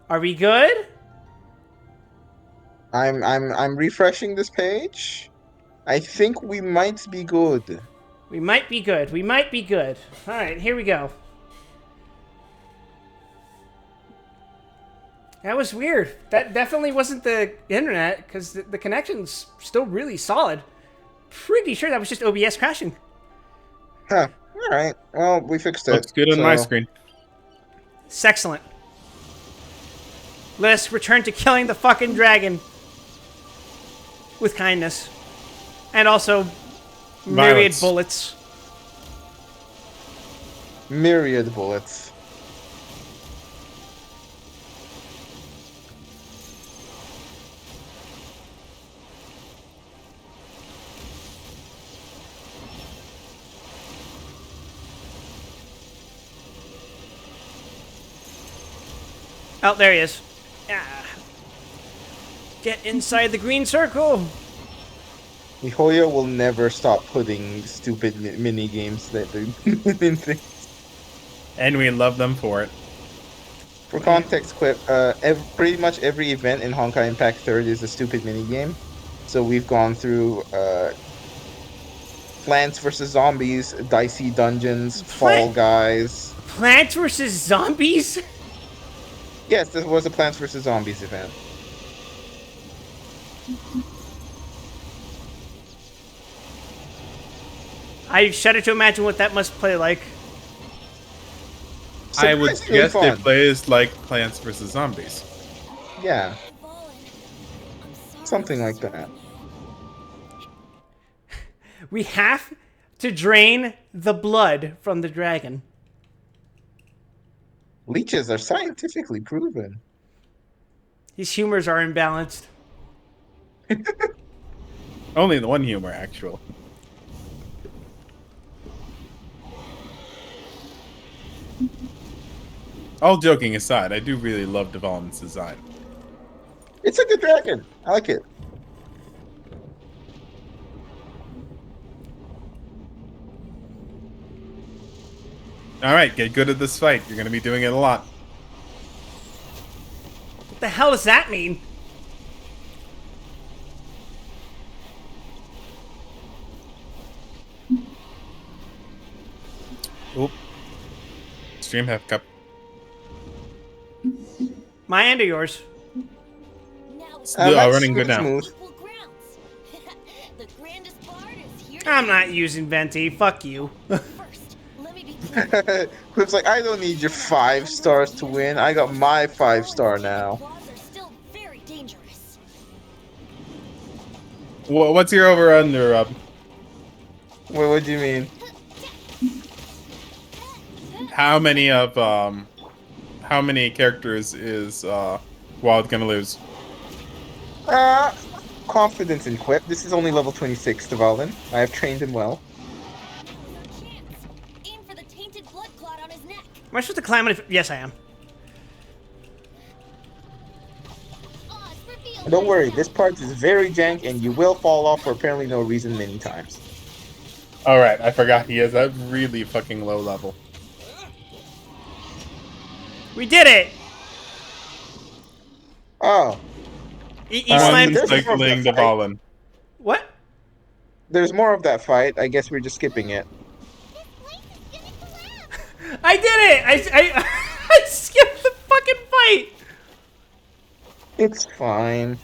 Are we good? I'm refreshing this page. I think we might be good. We might be good. We might be good. All right, here we go. That was weird. That definitely wasn't the internet, because the connection's still really solid. Pretty sure that was just OBS crashing. Huh. All right. Well, we fixed it. Looks good on my So screen. It's excellent. Let us return to killing the fucking dragon with kindness. And also myriad Violence. bullets. myriad bullets. Oh, there he is. Ah. Get inside the green circle. MiHoYo will never stop putting stupid mini games that they in things. And we love them for it. For context, clip. Pretty much every event in Honkai Impact Third is a stupid mini game. So we've gone through Plants vs Zombies, Dicey Dungeons, Fall Guys. Plants vs. Zombies? Yes, this was a Plants vs Zombies event. I shudder to imagine what that must play like. I would Surprisingly guess it fun. plays like Plants vs. Zombies. Yeah, something like that. We have to drain the blood from the dragon. Leeches are scientifically proven. His humors are imbalanced. Only the one humor, actual. All joking aside, I do really love Development's design. It's a good dragon. I like it. Alright, get good at this fight. You're going to be doing it a lot. What the hell does that mean? Oop. Stream half cup. My and or yours? Running good now. Smooth. I'm not using Venti. Fuck you. Clip's like, I don't need your 5 stars to win. I got my 5-star now. What's your over-under, Rob? What do you mean? How many characters is Wild gonna lose? Confidence in Quip. This is only level 26, Devalin. I have trained him well. Am I supposed to climb on it? Yes, I am. Don't worry, this part is very jank and you will fall off for apparently no reason many times. Alright, I forgot he is at really fucking low level. We did it! Oh. He slammed. there's more of Cycling that fight. Devalin. What? There's more of that fight. I guess we're just skipping it. I did it! I skipped the fucking fight! It's fine.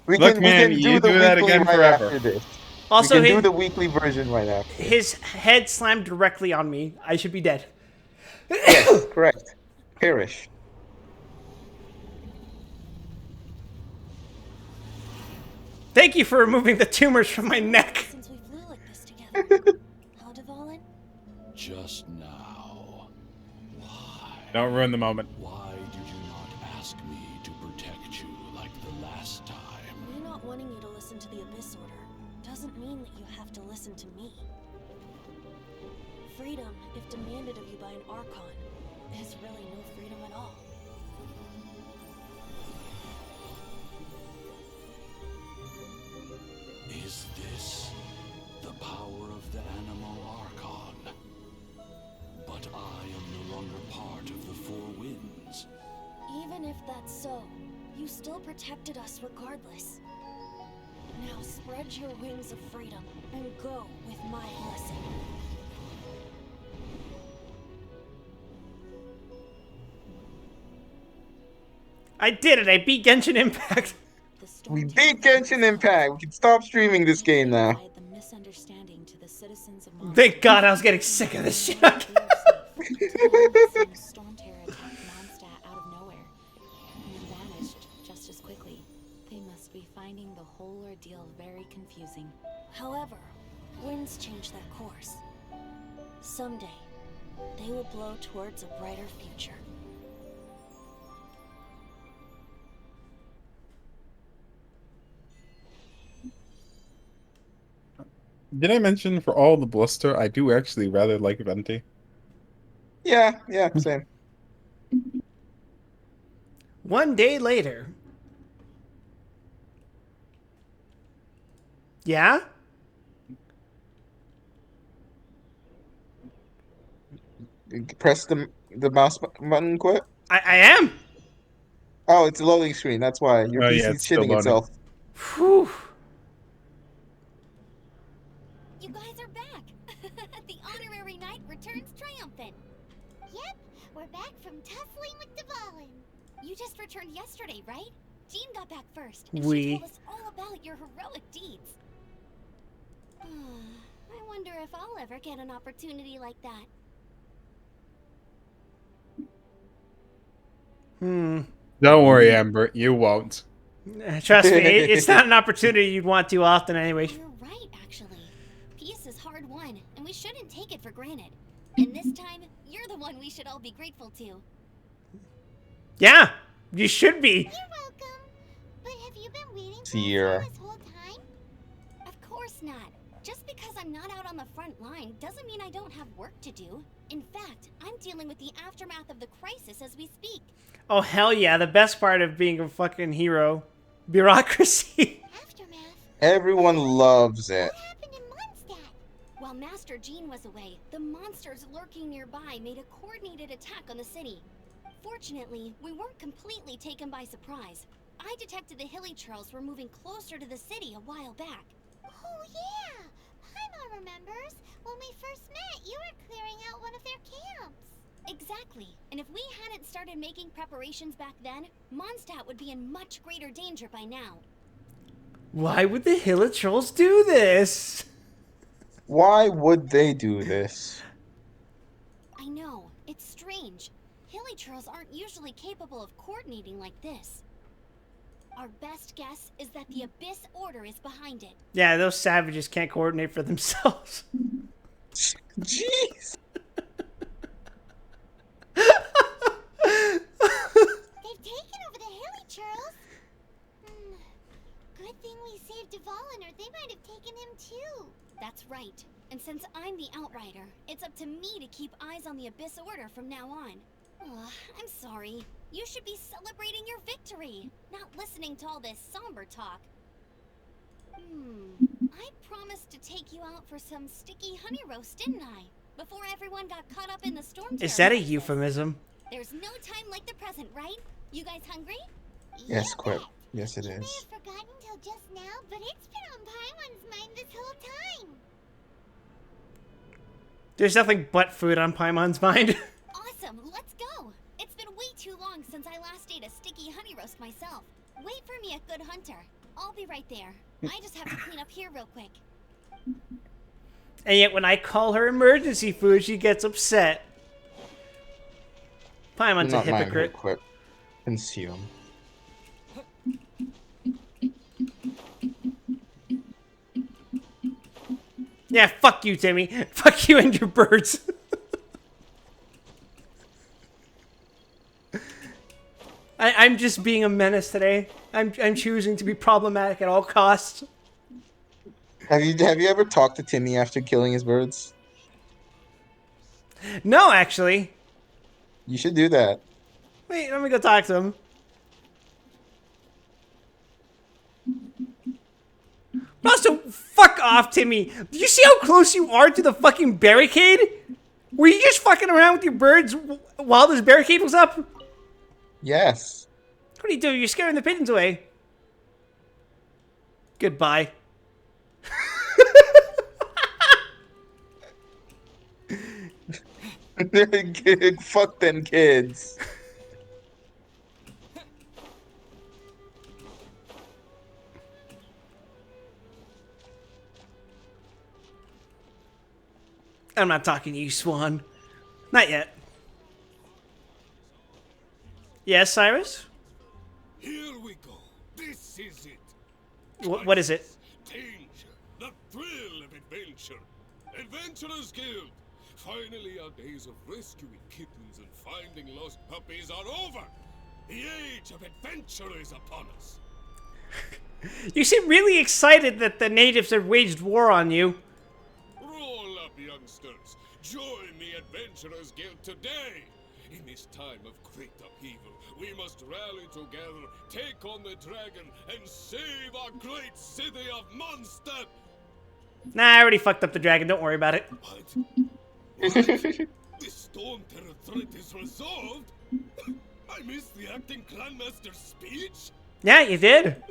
Look, man, you do that weekly again right forever. after this. Also, we can do the weekly version right after. his head slammed directly on me. I should be dead. Yes, correct. Perish. Thank you for removing the tumors from my neck. Since we flew like this together. How, Devalin? Just now. Why? Don't ruin the moment. Why did you not ask me to protect you like the last time? Me not wanting you to listen to the Abyss Order doesn't mean that you have to listen to me. Freedom, if demanded of you by an Archon, is really no freedom at all. Is this the power of the Animal Archon? But I am no longer part of the Four Winds. Even if that's so, you still protected us regardless. Now spread your wings of freedom and go with my blessing. I did it! I beat Genshin Impact! We beat Genshin Impact. We can stop streaming this game now. The misunderstanding to the citizens of Thank God I was getting sick of this shit. Storm Terror attacked Mondstadt out of nowhere and then vanished just as quickly. They must be finding the whole ordeal very confusing. However, winds change their course. Someday, they will blow towards a brighter future. Did I mention for all the bluster, I do actually rather like Venti? Yeah, same. One day later. Yeah? Press the mouse button, Quip. I am? Oh, it's a loading screen. That's why your Oh, PC's yeah, it's still shitting loading. itself. Whew. You guys are back! The honorary knight returns triumphant. Yep, we're back from tussling with Dvalin. You just returned yesterday, right? Jean got back first, and she told us all about your heroic deeds. I wonder if I'll ever get an opportunity like that. Don't worry, Amber, you won't. Trust me, it's not an opportunity you'd want to often anyway. You're right, actually. Peace is hard won, and we shouldn't take it for granted. And this time, you're the one we should all be grateful to. Yeah, you should be. You're welcome. But have you been waiting for Sierra. this whole time? Of course not. Just because I'm not out on the front line doesn't mean I don't have work to do. In fact, I'm dealing with the aftermath of the crisis as we speak. Oh, hell yeah, the best part of being a fucking hero. Bureaucracy. Aftermath? Everyone loves it. What happened in Mondstadt? While Master Jean was away, the monsters lurking nearby made a coordinated attack on the city. Fortunately, we weren't completely taken by surprise. I detected the Hilly Churls were moving closer to the city a while back. Oh yeah! Paimon remembers. When we first met, you were clearing out one of their camps. Exactly. And if we hadn't started making preparations back then, Mondstadt would be in much greater danger by now. Why would the Hill of Trolls do this? Why would they do this? I know. It's strange. Hilly Churls aren't usually capable of coordinating like this. Our best guess is that the Abyss Order is behind it. Yeah, those savages can't coordinate for themselves. Jeez. They've taken over the Hilly Churls. Good thing we saved Dvalin, or they might have taken him too. That's right. And since I'm the Outrider, it's up to me to keep eyes on the Abyss Order from now on. I'm sorry. You should be celebrating your victory, not listening to all this somber talk. I promised to take you out for some sticky honey roast, didn't I? Before everyone got caught up in the storm. Is that a euphemism? There's no time like the present, right? You guys hungry? Yes, Quip. Yes, it You may is. have forgotten till just now, but it's been on Paimon's mind this whole time. There's nothing but food on Paimon's mind. Awesome, let's go. It's been way too long since I last ate a sticky honey roast myself. Wait for me at Good Hunter. I'll be right there. I just have to clean up here real quick. And yet when I call her emergency food, she gets upset. Paimon's a Not mine, hypocrite. Quip. Consume. Yeah, fuck you, Timmy. Fuck you and your birds. I'm just being a menace today. I'm choosing to be problematic at all costs. Have you ever talked to Timmy after killing his birds? No, actually. You should do that. Wait, let me go talk to him. Also, fuck off, Timmy. Do you see how close you are to the fucking barricade? Were you just fucking around with your birds while this barricade was up? Yes. What are you doing? You're scaring the pigeons away. Goodbye. Fuck them kids. I'm not talking to you, Swan. Not yet. Yes, Cyrus? Here we go. This is it. What is it? Danger. The thrill of adventure. Adventurers Guild. Finally, our days of rescuing kittens and finding lost puppies are over. The age of adventure is upon us. You seem really excited that the natives have waged war on you. Roll up, youngsters. Join the Adventurers Guild today. In this time of great upheaval, we must rally together, take on the dragon, and save our great city of Mondstadt. Nah, I already fucked up the dragon. Don't worry about it. What? What? The Storm Terror threat is resolved? I missed the acting clanmaster's speech? Yeah, you did.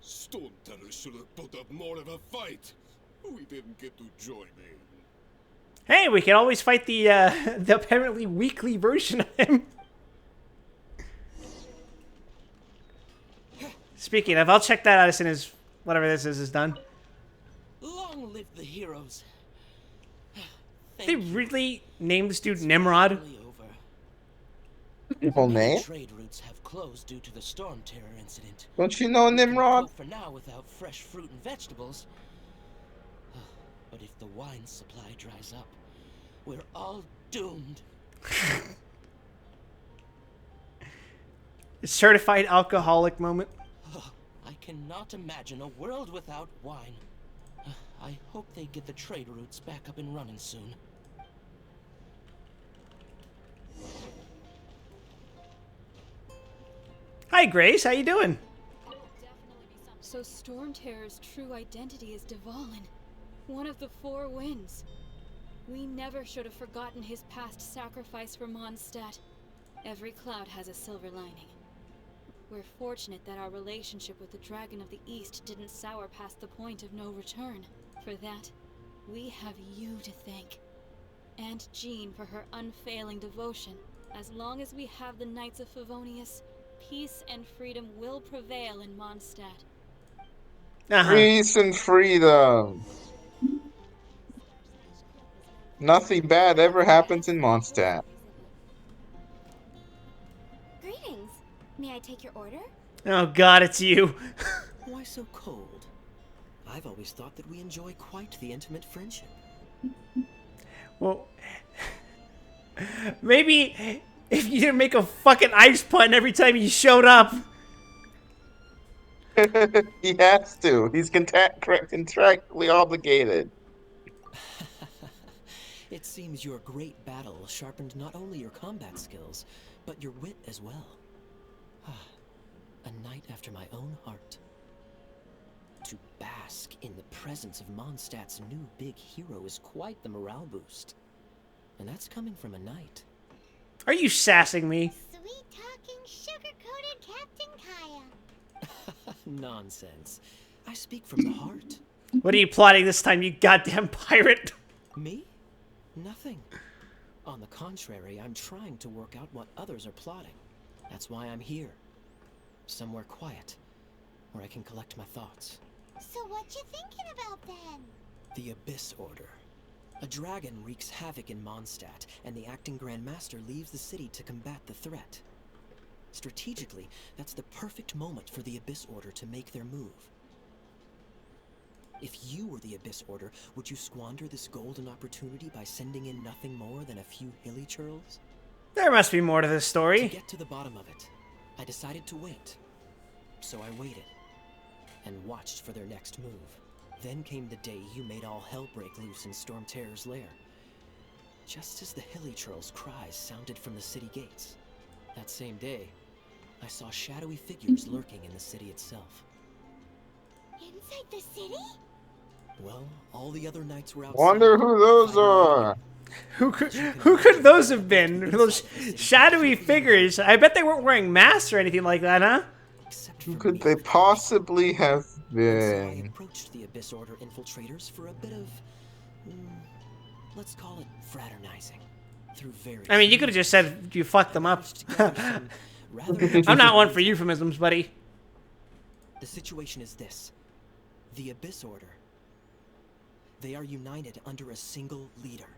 Storm Terror should have put up more of a fight. We didn't get to join in. Hey, we can always fight the the apparently weakly version of him. Speaking of, I'll check that out as soon as whatever this is done. Long live the heroes. They really named this dude Nimrod? Over. Whole name? Trade routes have closed due to the storm terror incident. Don't you know We can Nimrod? cope for now without fresh fruit and vegetables. But if the wine supply dries up, we're all doomed. Certified alcoholic moment. I cannot imagine a world without wine. I hope they get the trade routes back up and running soon. Hi, Grace. How you doing? So Storm Terror's true identity is Dvalin, one of the four winds. We never should have forgotten his past sacrifice for Mondstadt. Every cloud has a silver lining. We're fortunate that our relationship with the Dragon of the East didn't sour past the point of no return. For that, we have you to thank. And Jean for her unfailing devotion. As long as we have the Knights of Favonius, peace and freedom will prevail in Mondstadt. Peace and freedom. Nothing bad ever happens in Mondstadt. Greetings. May I take your order? Oh God, it's you. Why so cold? I've always thought that we enjoy quite the intimate friendship. Well, maybe if you didn't make a fucking ice pun every time you showed up. He has to. He's contractually obligated. It seems your great battle sharpened not only your combat skills, but your wit as well. A knight after my own heart. To bask in the presence of Mondstadt's new big hero is quite the morale boost. And that's coming from a knight. Are you sassing me? Sweet-talking, sugar-coated Captain Kaya. Nonsense. I speak from the heart. What are you plotting this time, you goddamn pirate? Me? Nothing. On the contrary, I'm trying to work out what others are plotting. That's why I'm here. Somewhere quiet, where I can collect my thoughts. So what you thinking about then? The Abyss Order. A dragon wreaks havoc in Mondstadt, and the acting Grand Master leaves the city to combat the threat. Strategically, that's the perfect moment for the Abyss Order to make their move. If you were the Abyss Order, would you squander this golden opportunity by sending in nothing more than a few hilly churls? There must be more to this To story. get to the bottom of it, I decided to wait. So I waited, and watched for their next move. Then came the day you made all hell break loose in Storm Terror's lair. Just as the hilly churls' cries sounded from the city gates. That same day, I saw shadowy figures lurking in the city itself. Inside the city? Well, all the other knights were outside. Wonder who those are. Who could those have been? Those shadowy figures. I bet they weren't wearing masks or anything like that, huh? Except Who for could me. they possibly have And so I been? approached the Abyss Order infiltrators for a bit of, let's call it fraternizing. Through various I mean, you could have just said you fucked them up. managed to gather some rather I'm not one for euphemisms, buddy. The situation is this. The Abyss Order. They are united under a single leader.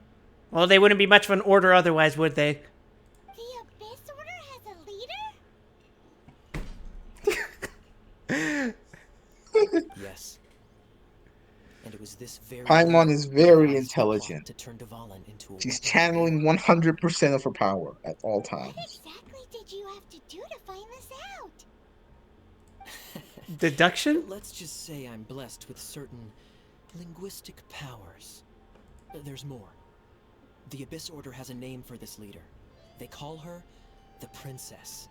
Well, they wouldn't be much of an order otherwise, would they? The Abyss Order has a leader? Yes. And it was this very Paimon leader is very who devised the plot intelligent. to turn Dvalin into a She's weapon. channeling 100% of her power at all What times. exactly did you have to do to find this out? Deduction? Let's just say I'm blessed with certain linguistic powers. There's more. The Abyss Order has a name for this leader. They call her the Princess.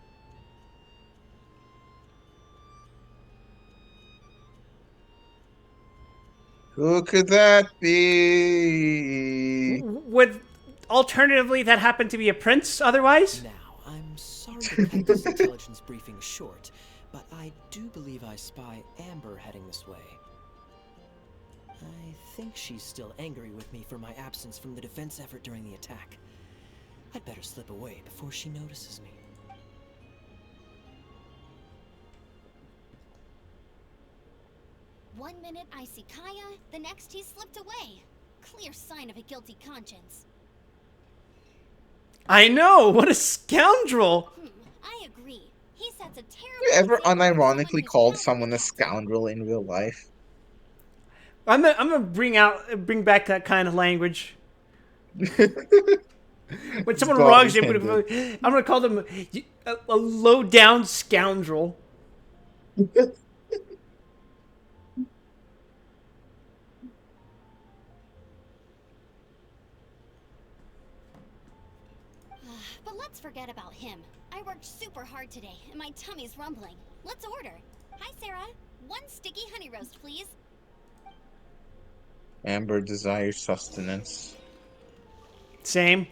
Who could that be? Would alternatively that happen to be a prince otherwise? Now, I'm sorry to cut this intelligence briefing short, but I do believe I spy Amber heading this way. I think she's still angry with me for my absence from the defense effort during the attack. I'd better slip away before she notices me. One minute I see Kaya, the next he slipped away. Clear sign of a guilty conscience. I know! What a scoundrel! I agree. He sets a terrible. You ever example for unironically someone called who's someone a counterattacking. scoundrel in real life? I'm gonna bring back that kind of language. When someone God wrongs you, intended. I'm gonna call them a low-down scoundrel. But let's forget about him. I worked super hard today, and my tummy's rumbling. Let's order. Hi, Sarah. One sticky honey roast, please. Amber desires sustenance. Same.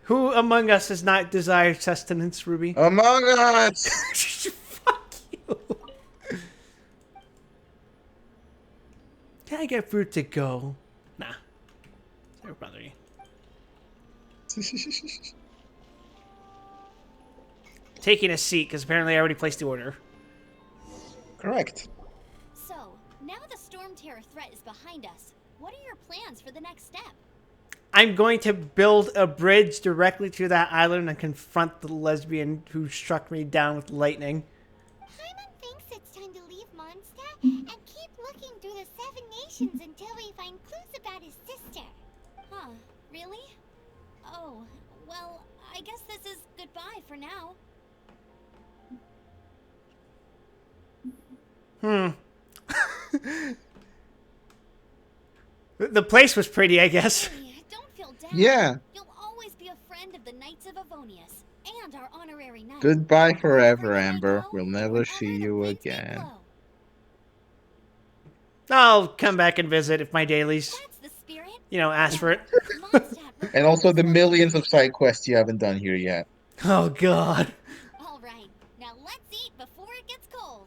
Who among us has not desired sustenance, Ruby? Among Us! Fuck you. Can I get food to go? Nah. Never bother you. Taking a seat, because apparently I already placed the order. Correct. So, now the Storm Terror threat is behind us. What are your plans for the next step? I'm going to build a bridge directly to that island and confront the lesbian who struck me down with lightning. Paimon thinks it's time to leave Mondstadt and keep looking through the Seven Nations until we find clues about his sister. Huh, really? Oh, well, I guess this is goodbye for now. The place was pretty, I guess. Hey, don't feel down. Yeah. You'll always be a friend of the Knights of Avonius and our honorary knight. Goodbye forever, Wherever you Amber. go, We'll never wherever see the you winds may again. blow. I'll come back and visit if my dailies, That's the spirit. ask for it. Mondstadt And also the requires- millions of side quests you haven't done here yet. Oh, God. All right, now let's eat before it gets cold.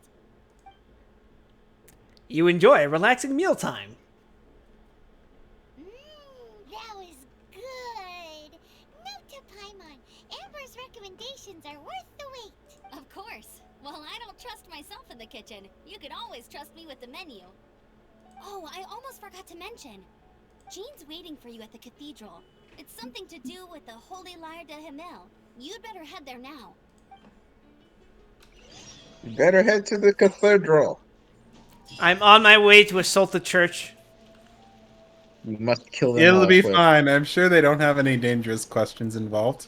You enjoy a relaxing mealtime. That was good. Note to Paimon, Amber's recommendations are worth the wait. Of course. Well, I don't trust myself in the kitchen. You can always trust me with the menu. Oh, I almost forgot to mention. Jean's waiting for you at the cathedral. It's something to do with the Holy Lyre de Himmel. You'd better head there now. You better head to the cathedral. I'm on my way to assault the church. You must kill them It'll all be quick. fine. I'm sure they don't have any dangerous questions involved.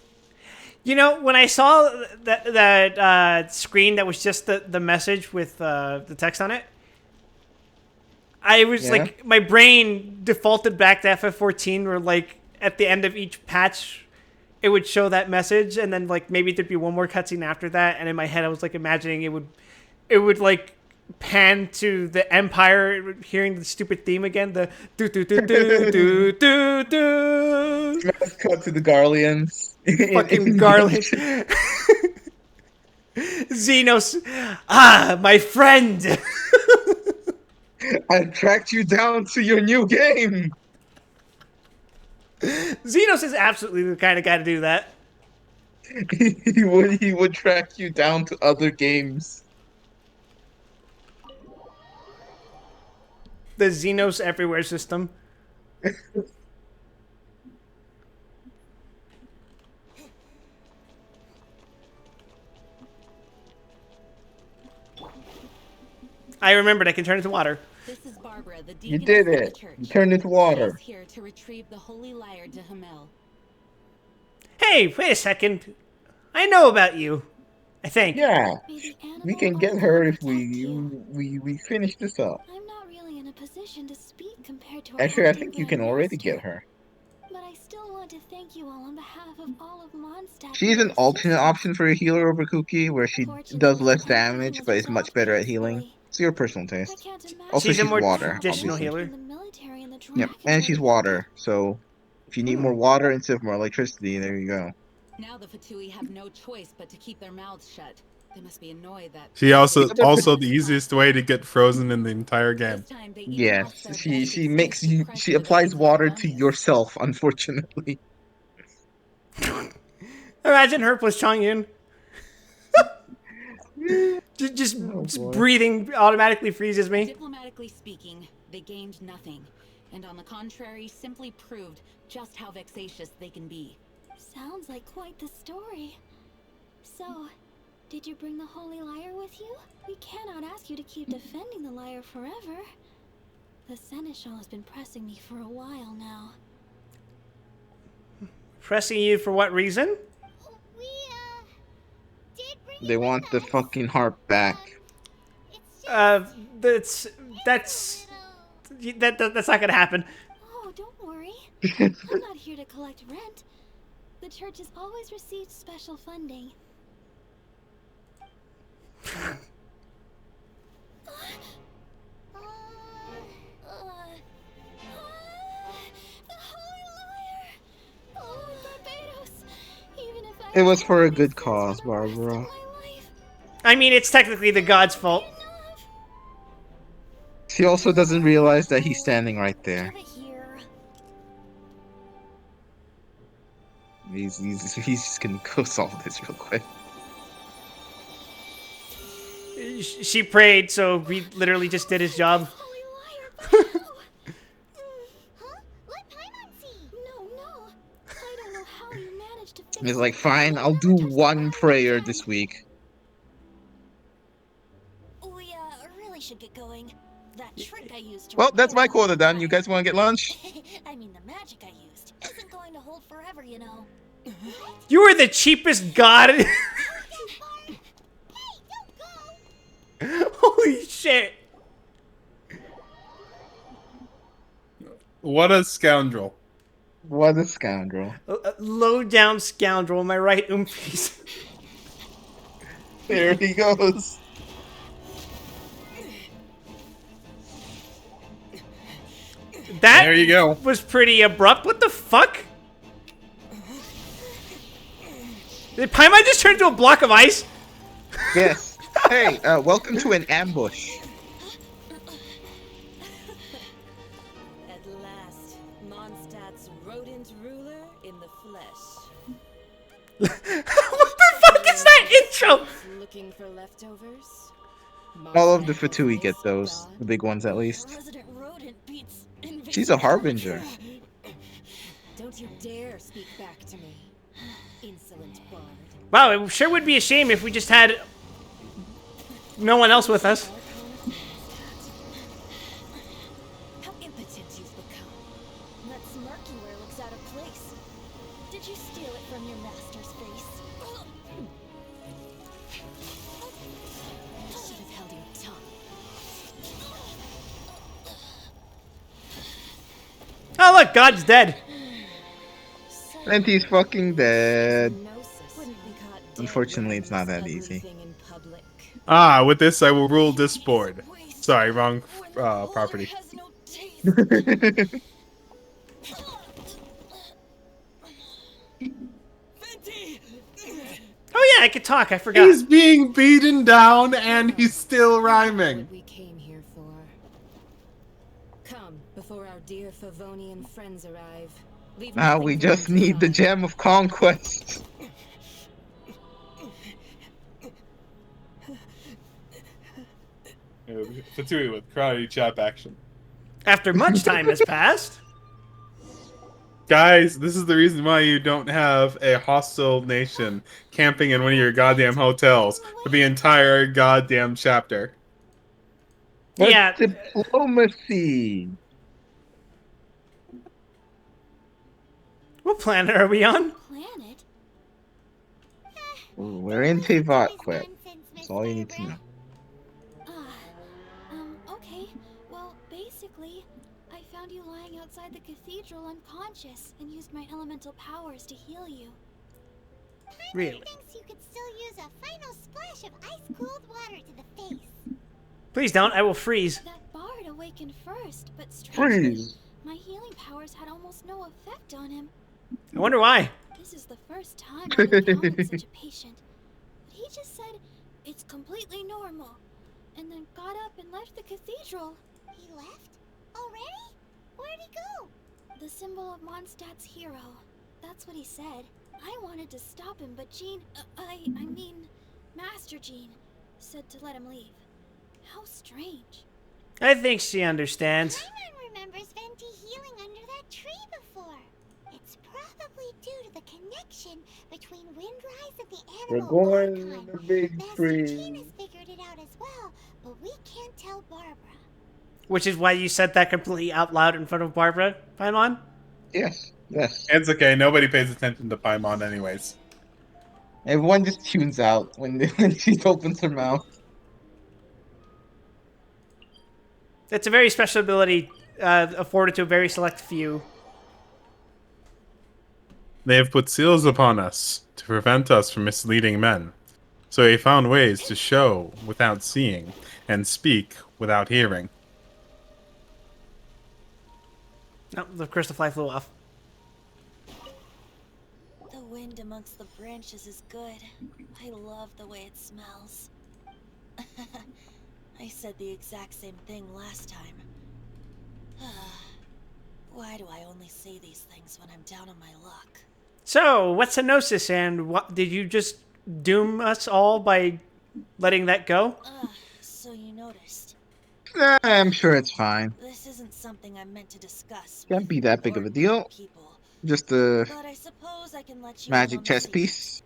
When I saw that screen that was just the message with the text on it, I was Yeah? like, my brain defaulted back to FF14, where like at the end of each patch, it would show that message, and then like maybe there'd be one more cutscene after that, and in my head I was like imagining it would like pan to the Empire, hearing the stupid theme again. The do do do do do do do. Let's cut to the Garleans. Fucking Garland. Xenos. Ah, my friend. I tracked you down to your new game. Xenos is absolutely the kind of guy to do that. He would track you down to other games. The Xenos everywhere system. I remembered I can turn into water. This is Barbara, the You deaconess did of the it. church. You turned into water. She's here to retrieve the holy lyre to Hamel. Hey, wait a second. I know about you. I think. Yeah, Maybe we Animal can get also her will if protect you. we finish this up. I'm not really in a position to speak compared to our Actually, I acting think you Grand can already Master. get her. But I still want to thank you all on behalf of all of Mondstadt. She's for an your alternate assistance. option for a healer over Cookie, where she does Fortunately, less everything damage, was but is much resolved better at healing. gracefully. It's your personal I taste. can't imagine Also, She's a she's more water, traditional obviously. healer. between the military and the Yep, dragon and she's would water, so if you need more water instead of more electricity, there you go. Now the Fatui have no choice but to keep their mouths shut. They must be annoyed that She also The other also the easiest way to get frozen in the entire game. this time they even Yes, lost their she best makes excuse to you press she the applies gates of water to Colonius. yourself, unfortunately. Imagine her plus Chongyun. Just boy. breathing automatically freezes me. Diplomatically speaking, they gained nothing, and on the contrary, simply proved just how vexatious they can be. Sounds like quite the story. So, did you bring the holy lyre with you? We cannot ask you to keep defending the lyre forever. The seneschal has been pressing me for a while now. Pressing you for what reason? We, did bring They want the fucking harp back. That's that's not gonna happen. Oh, don't worry. I'm not here to collect rent. The church has always received special funding. The Holy Lyre! Oh, Barbados! Even if I It was for a had good these things cause, for the rest of Barbara. my life, I mean, it's technically the god's fault. enough. She also doesn't realize that he's standing right there. Give it here. He's just gonna go solve this real quick. She prayed, so we literally just did his job. Holy Lyre, but how? Huh? Let Paimon see. No. I don't know how you managed to fix He's it. like, fine, I'll Never do touch the one lyre prayer again. this week. We really should get going. That trick I used to Well, that's my repair the quota Holy done. You Lyre. guys want to get lunch? I mean, the magic I used isn't going to hold forever, you know. You were the cheapest god. Hey, don't go! Holy shit. What a scoundrel. What a scoundrel. Low down scoundrel, am I right, Oompies? There he goes. That There you go. was pretty abrupt. What the fuck? Did Paimon just turn into a block of ice? Yes. Hey, welcome to an ambush. At last, Mondstadt's rodent ruler in the flesh. What the fuck is that intro? Looking for leftovers? All of the Mondstadt Fatui was get a those. god. The big ones, at least. Resident rodent beats invasive She's a harbinger. Don't you dare speak back to me, insolent bard. Wow, it sure would be a shame if we just had no one else with us. How impotent you've become. That smirk you wear looks out of place. Did you steal it from your master's face? You should have held your tongue. Oh look, God's dead. And he's fucking dead. Wouldn't be caught dead Unfortunately, wearing it's not this that ugly easy. thing in public. Ah, with this I will rule this board. Sorry, wrong property. Has no taste. Venti! Oh yeah, I could talk. I forgot. He's being beaten down and he's still rhyming. What we came here for. Come before our dear Favonian friends arrive. Leave Now nothing we for just them to need the find. gem of conquest. Fatui with karate chop action. After much time has passed. Guys, this is the reason why you don't have a hostile nation camping in one of your goddamn hotels for the entire goddamn chapter. But Yeah. diplomacy. What planet are we on? Planet? Ooh, we're in Tevat, Quip. That's all you need to know. Okay. Well, basically, I found you lying outside the cathedral unconscious and used my elemental powers to heal you. Really? Thinks you could still use a final splash of ice-cooled water to the face. Please don't. I will freeze. That bard awakened first, but strangely, Freeze. my healing powers had almost no effect on him. I wonder why. This is the first time I've encountered such a patient. But he just said it's completely normal, and then got up and left the cathedral. He left? Already? Where'd he go? The symbol of Mondstadt's hero. That's what he said. I wanted to stop him, but Jean, I mean, Master Jean, said to let him leave. How strange. I think she understands. Paimon remembers Venti healing under that tree before. It's probably due to the connection between Windrise and the We're animal going to archon. the big Master Jean tree. has figured it out as well, but we can't tell Barbara. Which is why you said that completely out loud in front of Barbara, Paimon? Yes, yes. It's okay, nobody pays attention to Paimon anyways. Everyone just tunes out when she opens her mouth. It's a very special ability afforded to a very select few. They have put seals upon us to prevent us from misleading men. So they found ways to show without seeing and speak without hearing. No, the crystal fly flew off. The wind amongst the branches is good. I love the way it smells. I said the exact same thing last time. Why do I only say these things when I'm down on my luck? So, what's Hypnosis, and what did you just doom us all by letting that go? So you noticed. Nah, I'm sure it's fine. This isn't something I meant to discuss. Can't with be that big of a deal. People, Just a but I suppose I can let you in magic on the chess secret. piece.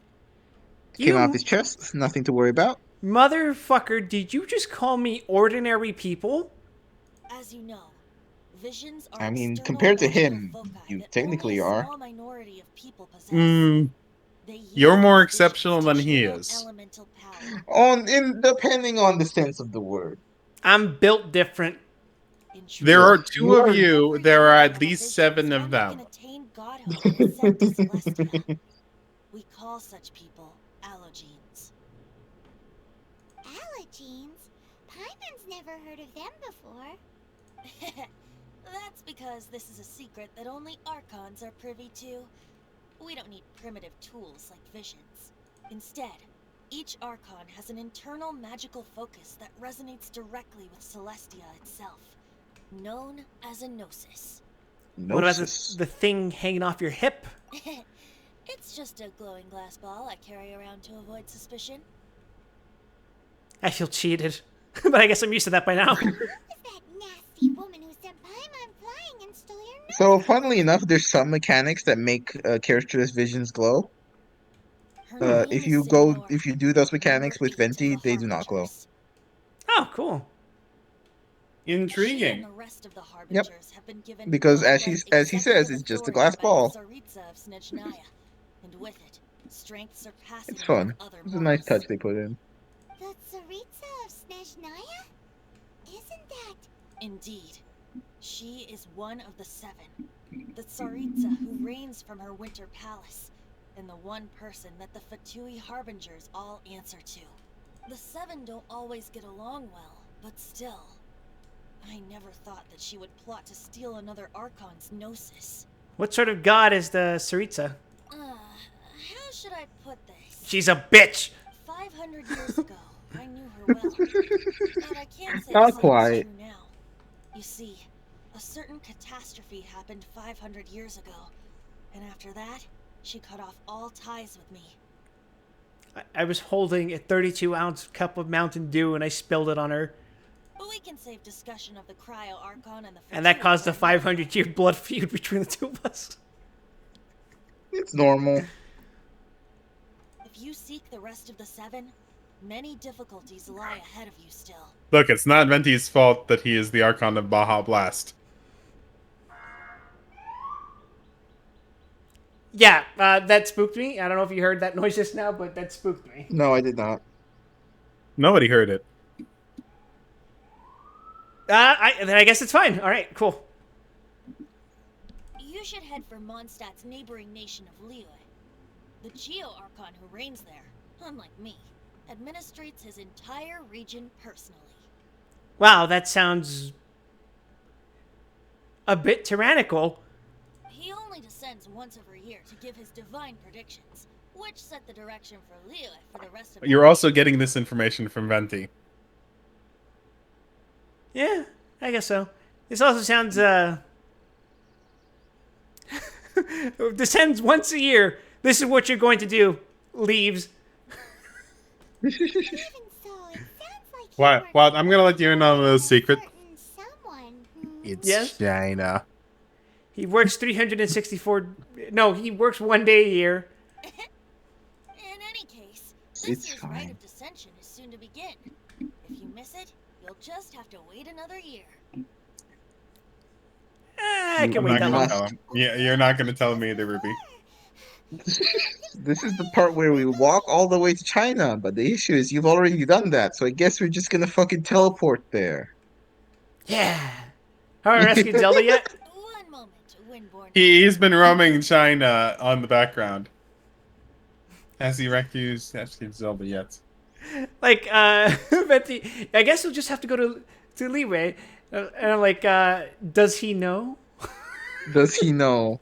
Came out of his chest. Nothing to worry about. Motherfucker, did you just call me ordinary people? As you know, visions are I mean, external compared to magical him, foci you that technically only a are. small minority of people possess. They use You're more these exceptional visions than to he channel is. elemental power. Depending on the sense of the word. I'm built different. In There are truth, two of you, every there are one at of least visions 7 one of that them. can attain godhood and ascend to Celestia. We call such people allogenes. Allogenes? Paimon's never heard of them before. That's because this is a secret that only Archons are privy to. We don't need primitive tools like visions. Instead, each Archon has an internal magical focus that resonates directly with Celestia itself, known as a Gnosis. What about Gnosis. the thing hanging off your hip? It's just a glowing glass ball I carry around to avoid suspicion. I feel cheated. But I guess I'm used to that by now. Who was that nasty woman who sent Paimon flying and stole your nose? So, funnily enough, there's some mechanics that make characters' visions glow. Her name If is you Senora, do those number mechanics with 8 of Venti, the they do not glow. Harbingers. Oh, cool. She and Intriguing. the rest of the Harbingers have been given Because full-fledged as he says, executive it's just a authority glass by ball. the Tsaritsa of Snezhnaya, and with it, strength surpassing It's that fun. of other It's a nice mortals. touch they put in. The Tsaritsa of Snezhnaya? Isn't that... Indeed. She is one of the 7, the Tsaritsa who reigns from her winter palace, and the one person that the Fatui Harbingers all answer to. The Seven don't always get along well, but still. I never thought that she would plot to steal another Archon's Gnosis. What sort of god is the Saritsa? How should I put this? She's a bitch! 500 years ago, I knew her well. But I can't say Not the same quite. is true now. You see, a certain catastrophe happened 500 years ago. And after that, she cut off all ties with me. I was holding a 32-ounce cup of Mountain Dew and I spilled it on her. But we can save discussion of the Cryo Archon and the And that caused a Fortuna 500-year blood feud between the two of us. It's normal. If you seek the rest of the Seven, many difficulties lie ahead of you still. Look, it's not Venti's fault that he is the Archon of Baja Blast. Yeah, that spooked me. I don't know if you heard that noise just now, but that spooked me. No, I did not. Nobody heard it. Then I guess it's fine. All right, cool. You should head for Mondstadt's neighboring nation of Liyue. The Geo-Archon who reigns there, unlike me, administrates his entire region personally. Wow, that sounds a bit tyrannical. He only descends once every year to give his divine predictions, which set the direction for Liyue for the rest of You're also getting this information from Venti. Yeah, I guess so. This also sounds, descends once a year. This is what you're going to do. Leaves. Even so, it sounds like What? Well, I'm gonna let you in on a secret. someone. It's Yes? China. He works 364... No, he works 1 day a year. In any case, It's this year's fine. rite of descension is soon to begin. If you miss it, you'll just have to wait another year. I can I'm wait not that gonna long. tell him. Yeah, you're not gonna tell me either, Ruby. This is the part where we walk all the way to China, but the issue is you've already done that, so I guess we're just gonna fucking teleport there. Yeah. Haven't rescued Zelda yet? One moment, Windborn. He's been roaming China on the background. Has he rescued Zelda yet? Like, Venti, I guess you'll just have to go to Liyue. And I'm like, does he know? Does he know?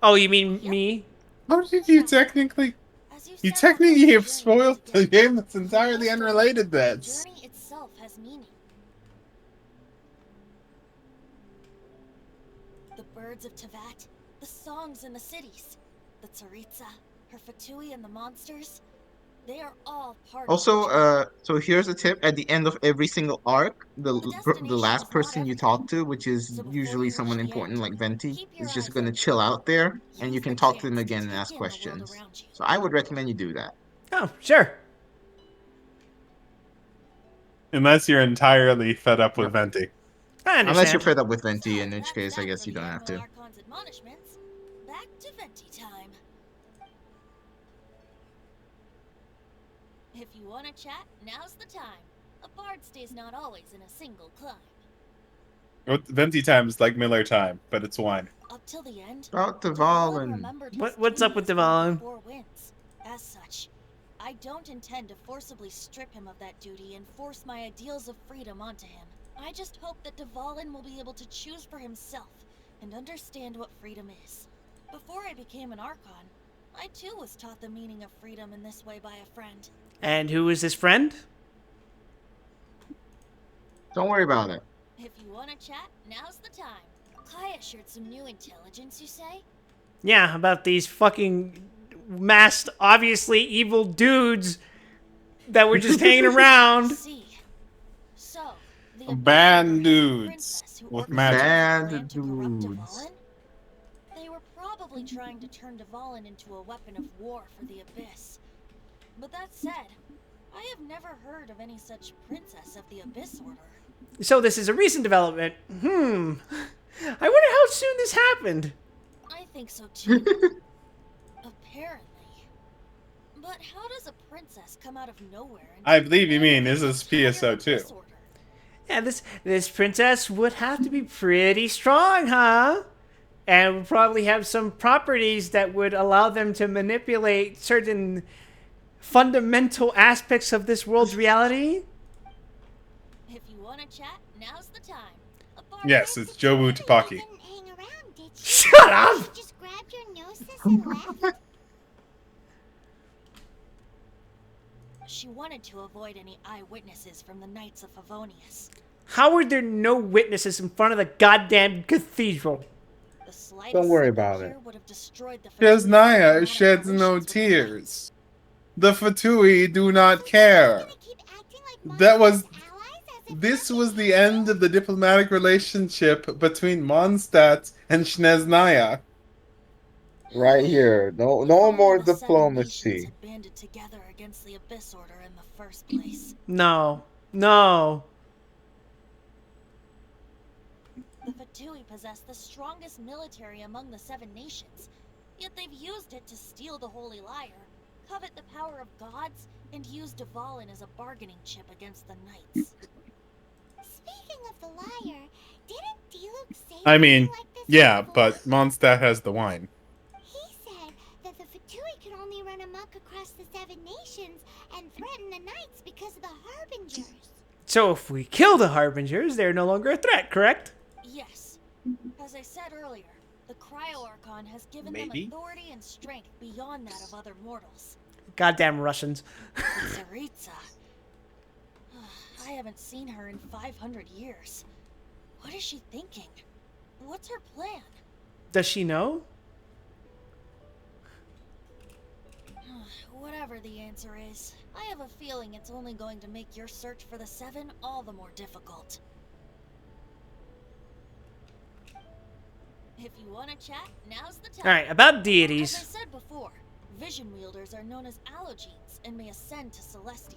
Oh, you mean me? How did you technically... As You set off on technically your have journey spoiled to the the game that's you entirely must unrelated remember to the this. journey itself has meaning. The birds of Tevat, the songs in the cities, the Tsaritsa, her Fatui and the monsters, they are all part Also, of the journey. so here's a tip: at the end of every single arc, the destination last is person not you everything. talk to, which is So before usually you someone reach the important end, like Venti, keep your is just eyes gonna open. chill out there, and you Use can the talk to them chance again to and take ask in the world questions. around you. So I would recommend you do that. Oh, sure. Unless you're entirely fed up with Venti. I understand. Unless you're fed up with Venti, So in which that's case I that guess for you the don't have to. Admiral Archon's admonishments. Back to Venti time. If you want to chat, now's the time. A bard stays not always in a single climb. Venti time is like Miller time, but it's wine. Up till the end, About Dvalin Dvalin. remembered his What's up with duty as one of the Dvalin? Four Winds. As such, I don't intend to forcibly strip him of that duty and force my ideals of freedom onto him. I just hope that Dvalin will be able to choose for himself and understand what freedom is. Before I became an Archon, I too was taught the meaning of freedom in this way by a friend. And who is his friend? Don't worry about it. If you want to chat, now's the time. Kaya shared some new intelligence, you say? Yeah, about these fucking masked, obviously evil dudes that were just hanging around. See. So, the Bad Abyss dudes princess who with orchestrated magic. the Bad plan to corrupt dudes. Dvalin? They were probably trying to turn Dvalin into a weapon of war for the Abyss. But that said, I have never heard of any such princess of the Abyss Order. So this is a recent development. I wonder how soon this happened. I think so too. Apparently. But how does a princess come out of nowhere? And I believe you mean command this is the entire PSO too. Abyss Order? Yeah, this princess would have to be pretty strong, huh? and would probably have some properties that would allow them to manipulate certain fundamental aspects of this world's reality. If you want to chat, now's the time. Yes, it's Jobu Tupaki. Didn't hang around, did she? Shut up! She just grabbed your gnosis and left? She wanted to avoid any eyewitnesses from the Knights of Favonius. How are there no witnesses in front of the goddamn cathedral? The slightest Don't worry slip about here it. would have destroyed the Chesnaya Favonian sheds no relations with the tears. The Fatui do not care. Gonna keep acting like That was- Mondstadt's allies as if This nothing was the happened? end of the diplomatic relationship between Mondstadt and Chesnaya. Right here. No, If no only more the Seven Nations diplomacy. had banded together against the Abyss Order in the first place. No. No. The Fatui possess the strongest military among the Seven Nations, yet they've used it to steal the Holy Lyre, covet the power of gods, and use Dvalin as a bargaining chip against the Knights. Speaking of the liar, didn't Diluc say I mean, something like this yeah, before? but Mondstadt has the wine. He said that the Fatui could only run amok across the Seven Nations and threaten the Knights because of the Harbingers. So if we kill the Harbingers, they're no longer a threat, correct? Yes. As I said earlier, the Cryo Archon has given Maybe. them authority and strength beyond that of other mortals. Goddamn Russians. Tsaritsa. I haven't seen her in 500 years. What is she thinking? What's her plan? Does she know? Whatever the answer is, I have a feeling it's only going to make your search for the Seven all the more difficult. If you want to chat, now's the time. Alright, about As I deities. said before, vision wielders are known as allogenes and may ascend to Celestia.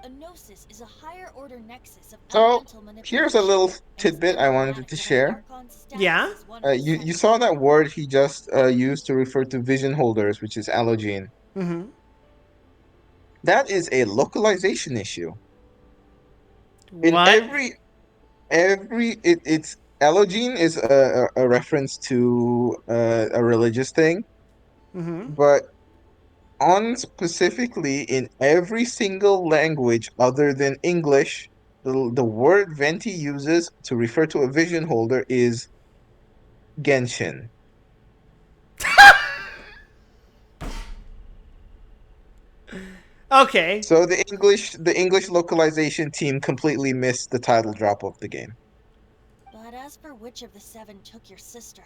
A gnosis is a higher order nexus of So, elemental manipulation. here's a little and it's tidbit I wanted emblematic to of an share. Archon's status Yeah? as one of the You Seven. saw that word he just used to refer to vision holders, which is allogene. Mm-hmm. That is a localization issue. In What? it's allogene is a reference to a religious thing, Mm-hmm. but on specifically in every single language other than English, the word Venti uses to refer to a vision holder is Genshin. Okay. So the English localization team completely missed the title drop of the game. But as for which of the Seven took your sister,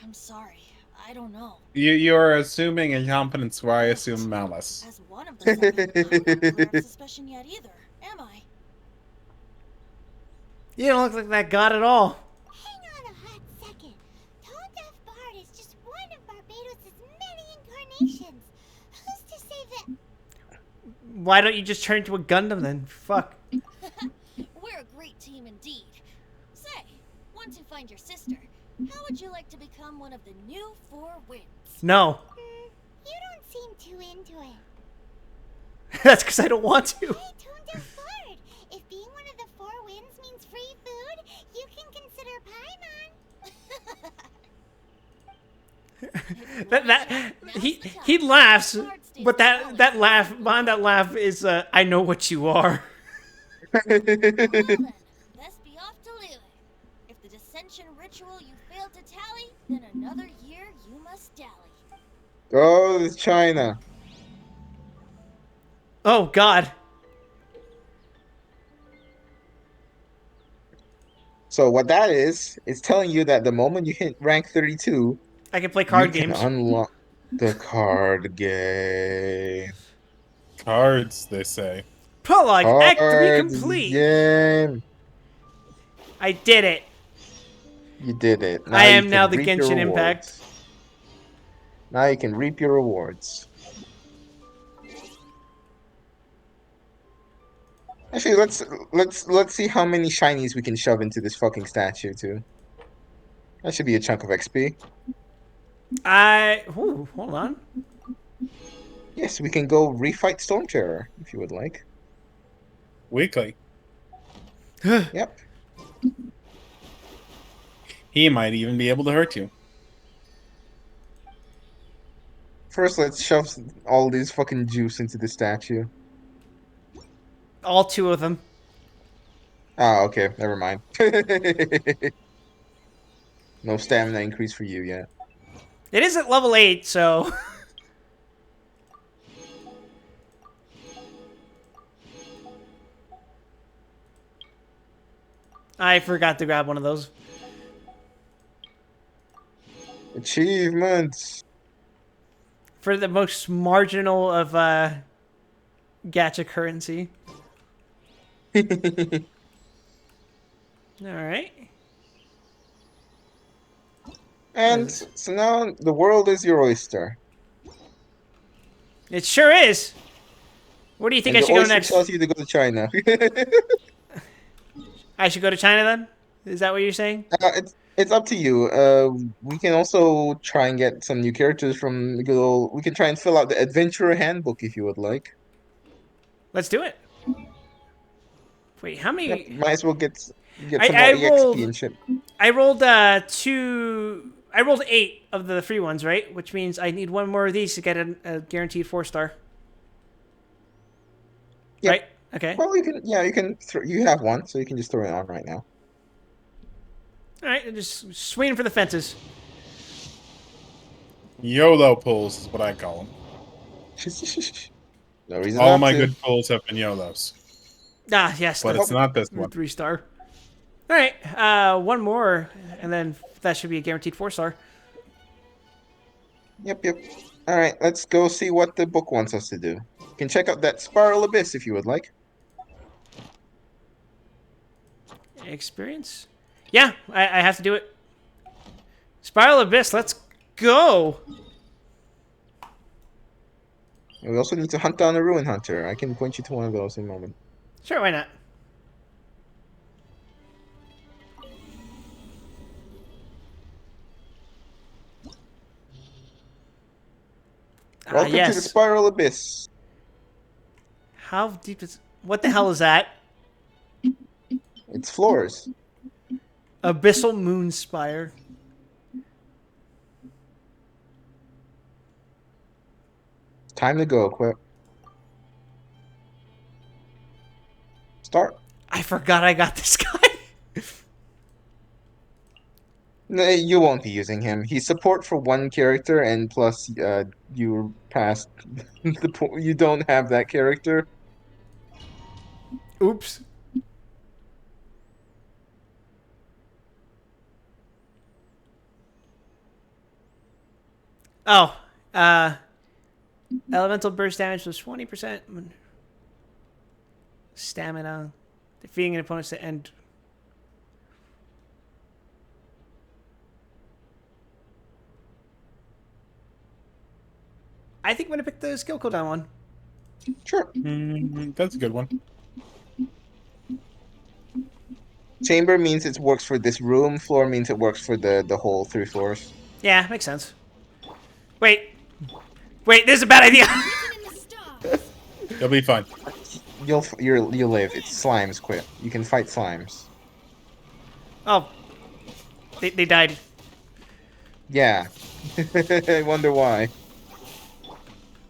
I'm sorry, I don't know. You're assuming incompetence where I assume malice. As one of the Seven, I'm not clear of suspicion yet either, am I? You don't look like that god at all. Hang on a hot second. Tone Deaf Bard is just one of Barbados' many incarnations. Who's to say that? Why don't you just turn into a Gundam then? Fuck. We're a great team indeed. Say, once you find your sister, how would you like to become one of the new Four Winds? No. You don't seem too into it. That's because I don't want to. Hey, Tone Deaf Bard, if being one of the Four Winds means free food, you can consider Paimon. He laughs, but that laugh behind that laugh is I know what you are. Well then, best be off to Lille. If the dissension ritual you failed to tally, then another year you must dally. Oh, it's China. Oh God. So what that is, it's telling you that the moment you hit rank 32, I can play card you can games. unlock the card game. Cards, they say. Prologue, Act 3 Cards complete. game. I did it. You did it. I you am can now the reap your Genshin rewards. Impact. Now you can reap your rewards. Actually, let's see how many shinies we can shove into this fucking statue too. That should be a chunk of XP. Hold on. Yes, we can go refight Stormterror if you would like. Weekly. Yep. He might even be able to hurt you. First, let's shove all these fucking juice into the statue. All 2 of them. Ah, okay, never mind. No stamina increase for you yet. It is at level 8, so... I forgot to grab one of those. Achievements. For the most marginal of gacha currency. Alright. And so now the world is your oyster. It sure is. Where do you think And I the should go oyster next? tells you to go to China. I should go to China then? Is that what you're saying? It's up to you. We can also try and get some new characters from the good old. We can try and fill out the adventurer handbook if you would like. Let's do it. Wait, how many? Yep, might as well get some more I EXP and shit. I rolled 2. I rolled 8 of the free ones, right? Which means I need one more of these to get a guaranteed 4-star. Yep. Right? Okay. Well, you can. Yeah, you can. You have one, so you can just throw it on right now. All right, just swinging for the fences. YOLO pulls is what I call them. No reason All not my to. good pulls have been YOLOs. Ah, yes. But it's not this one. 3-star. All right, one more, and then that should be a guaranteed 4-star. Yep. All right, let's go see what the book wants us to do. You can check out that Spiral Abyss if you would like. Experience? Yeah, I have to do it. Spiral Abyss, let's go. And we also need to hunt down a Ruin Hunter. I can point you to one of those in a moment. Sure, why not? Welcome to the Spiral Abyss. How deep is... What the hell is that? It's floors. Abyssal Moon Spire. Time to go, Quip. Start. I forgot I got this guy. No, you won't be using him. He's support for one character, and plus, you're past the point. You don't have that character. Oops. Oh, elemental burst damage was 20%. Stamina. Defeating an opponent to end. I think I'm going to pick the skill cooldown one. Sure. That's a good one. Chamber means it works for this room. Floor means it works for the whole 3 floors. Yeah, makes sense. Wait, this is a bad idea. You'll be fine. You'll live. It's slimes. Quit. You can fight slimes. Oh, they died. Yeah. I wonder why.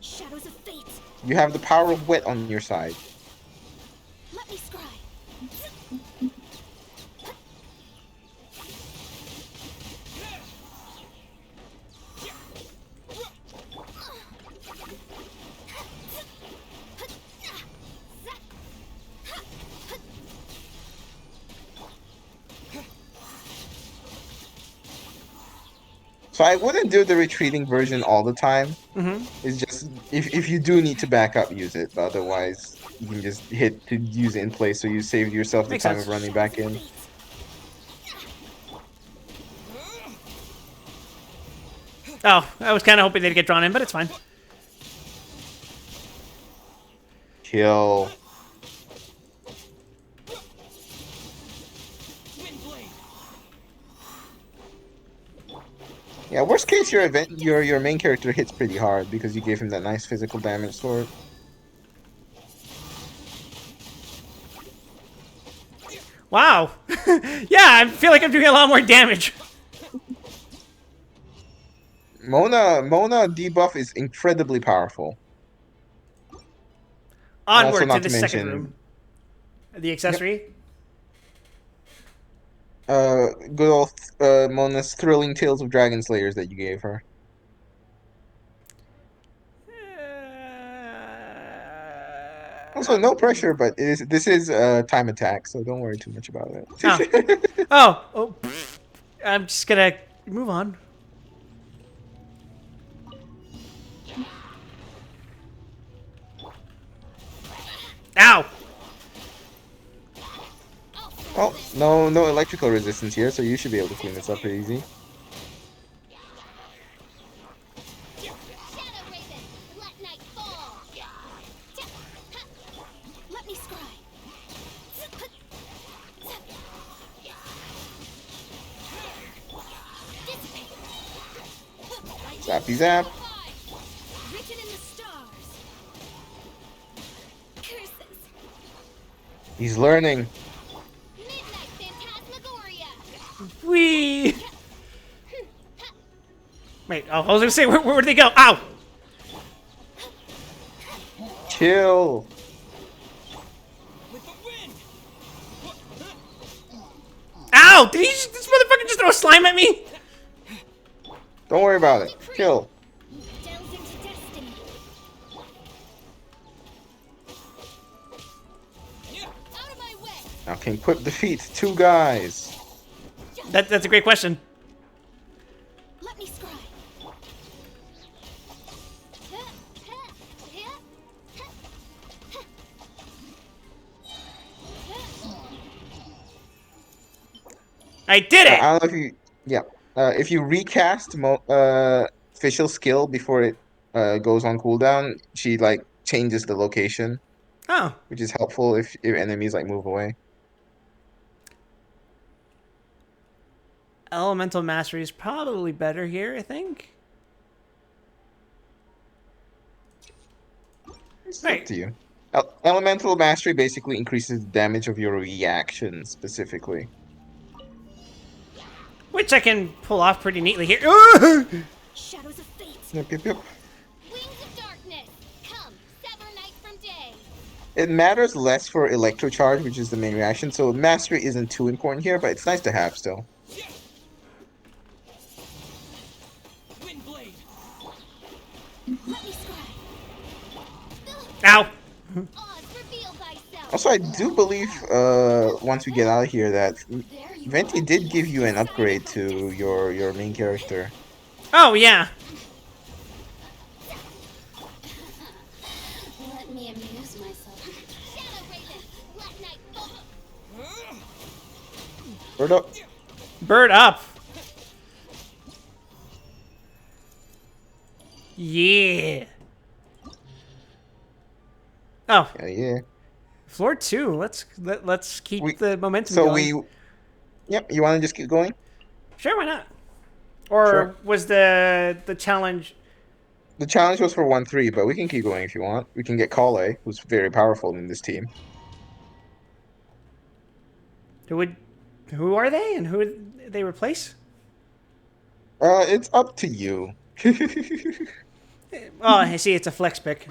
Shadows of fate. You have the power of wit on your side. Let me scry. So I wouldn't do the retreating version all the time. Mm-hmm. It's just if you do need to back up, use it. But otherwise, you can just hit to use it in place, so you save yourself the Makes time sense. of running back in. Oh, I was kind of hoping they'd get drawn in, but it's fine. Kill. Yeah, worst case, your main character hits pretty hard because you gave him that nice physical damage sword. Wow. Yeah, I feel like I'm doing a lot more damage. Mona debuff is incredibly powerful. Also, Onward to not the to second mention, room. The accessory. good old Mona's thrilling tales of dragon slayers that you gave her. Also, no pressure, but this is time attack, so don't worry too much about Oh. it. Oh. I'm just gonna move on. Ow! Oh, no electrical resistance here, so you should be able to clean this up pretty easy. Shadow Raven, let night fall. Let me scry. Zappy zap. Written in the stars. Curses. He's learning. Midnight Phantasmagoria. Whee! Wait, I was gonna say, where did they go? Ow! Chill. Ow! Did this motherfucker just throw slime at me? Don't worry about it. Chill. Delves into destiny. Out of my way. Now can Quip defeat 2 guys? That's a great question. Let me scry. I did it! I don't know if you, yeah. If you recast official skill before it goes on cooldown, she like changes the location, Oh. which is helpful if enemies like move away. Elemental Mastery is probably better here, I think. It's Right. up to you. Elemental mastery basically increases the damage of your reaction specifically. Which I can pull off pretty neatly here. Shadows of fate. Yep. Wings of darkness. Come, sever night from day. It matters less for electrocharge, which is the main reaction, so mastery isn't too important here, but it's nice to have still. Windblade. Let me scry. Ow! Oz, reveal thyself. Also, I do believe once we get out of here that Venti did give you an upgrade to your main character. Oh, yeah. Let me amuse myself. Shadow Raven, let night fall. Bird up. Bird up. Yeah. Oh, Yeah. floor 2. Let's keep the momentum So going. Yep. You want to just keep going? Sure, why not? Or Sure. was the challenge? The challenge was for 1-3, but we can keep going if you want. We can get Kale, who's very powerful in this team. Who are they, and who would they replace? It's up to you. Oh, I see. It's a flex pick.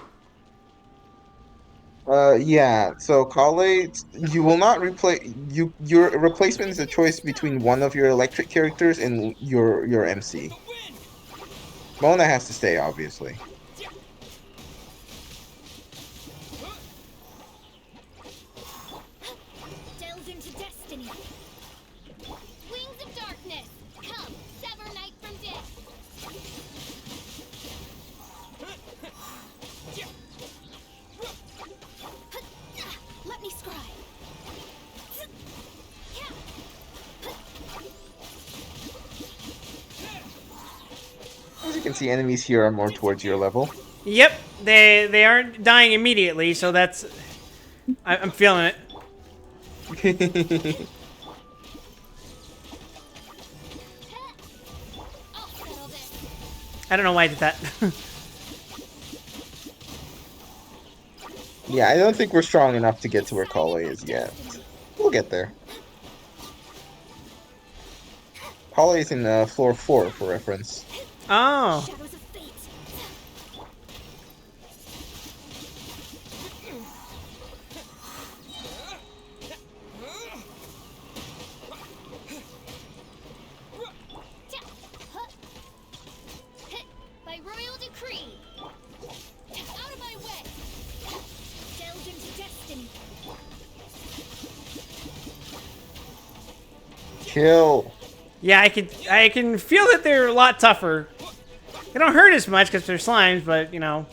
Yeah. So Kale, you will not replace you. Your replacement is a choice between one of your electric characters and your MC. Mona has to stay, obviously. Delves into destiny. Wings of darkness. Come, sever night from day. Let me scry. As you can see, enemies here are more towards your level. Yep, they aren't dying immediately, so that's I'm feeling it. I'll settle this. I don't know why I did that. Yeah, I don't think we're strong enough to get to where Kale is yet. We'll get there. Kale is in floor 4 for reference. Oh. Shadows of fate. By royal decree. Out of my way. Delve into destiny. Kill. Yeah, I can feel that they're a lot tougher. They don't hurt as much because they're slimes, but you know,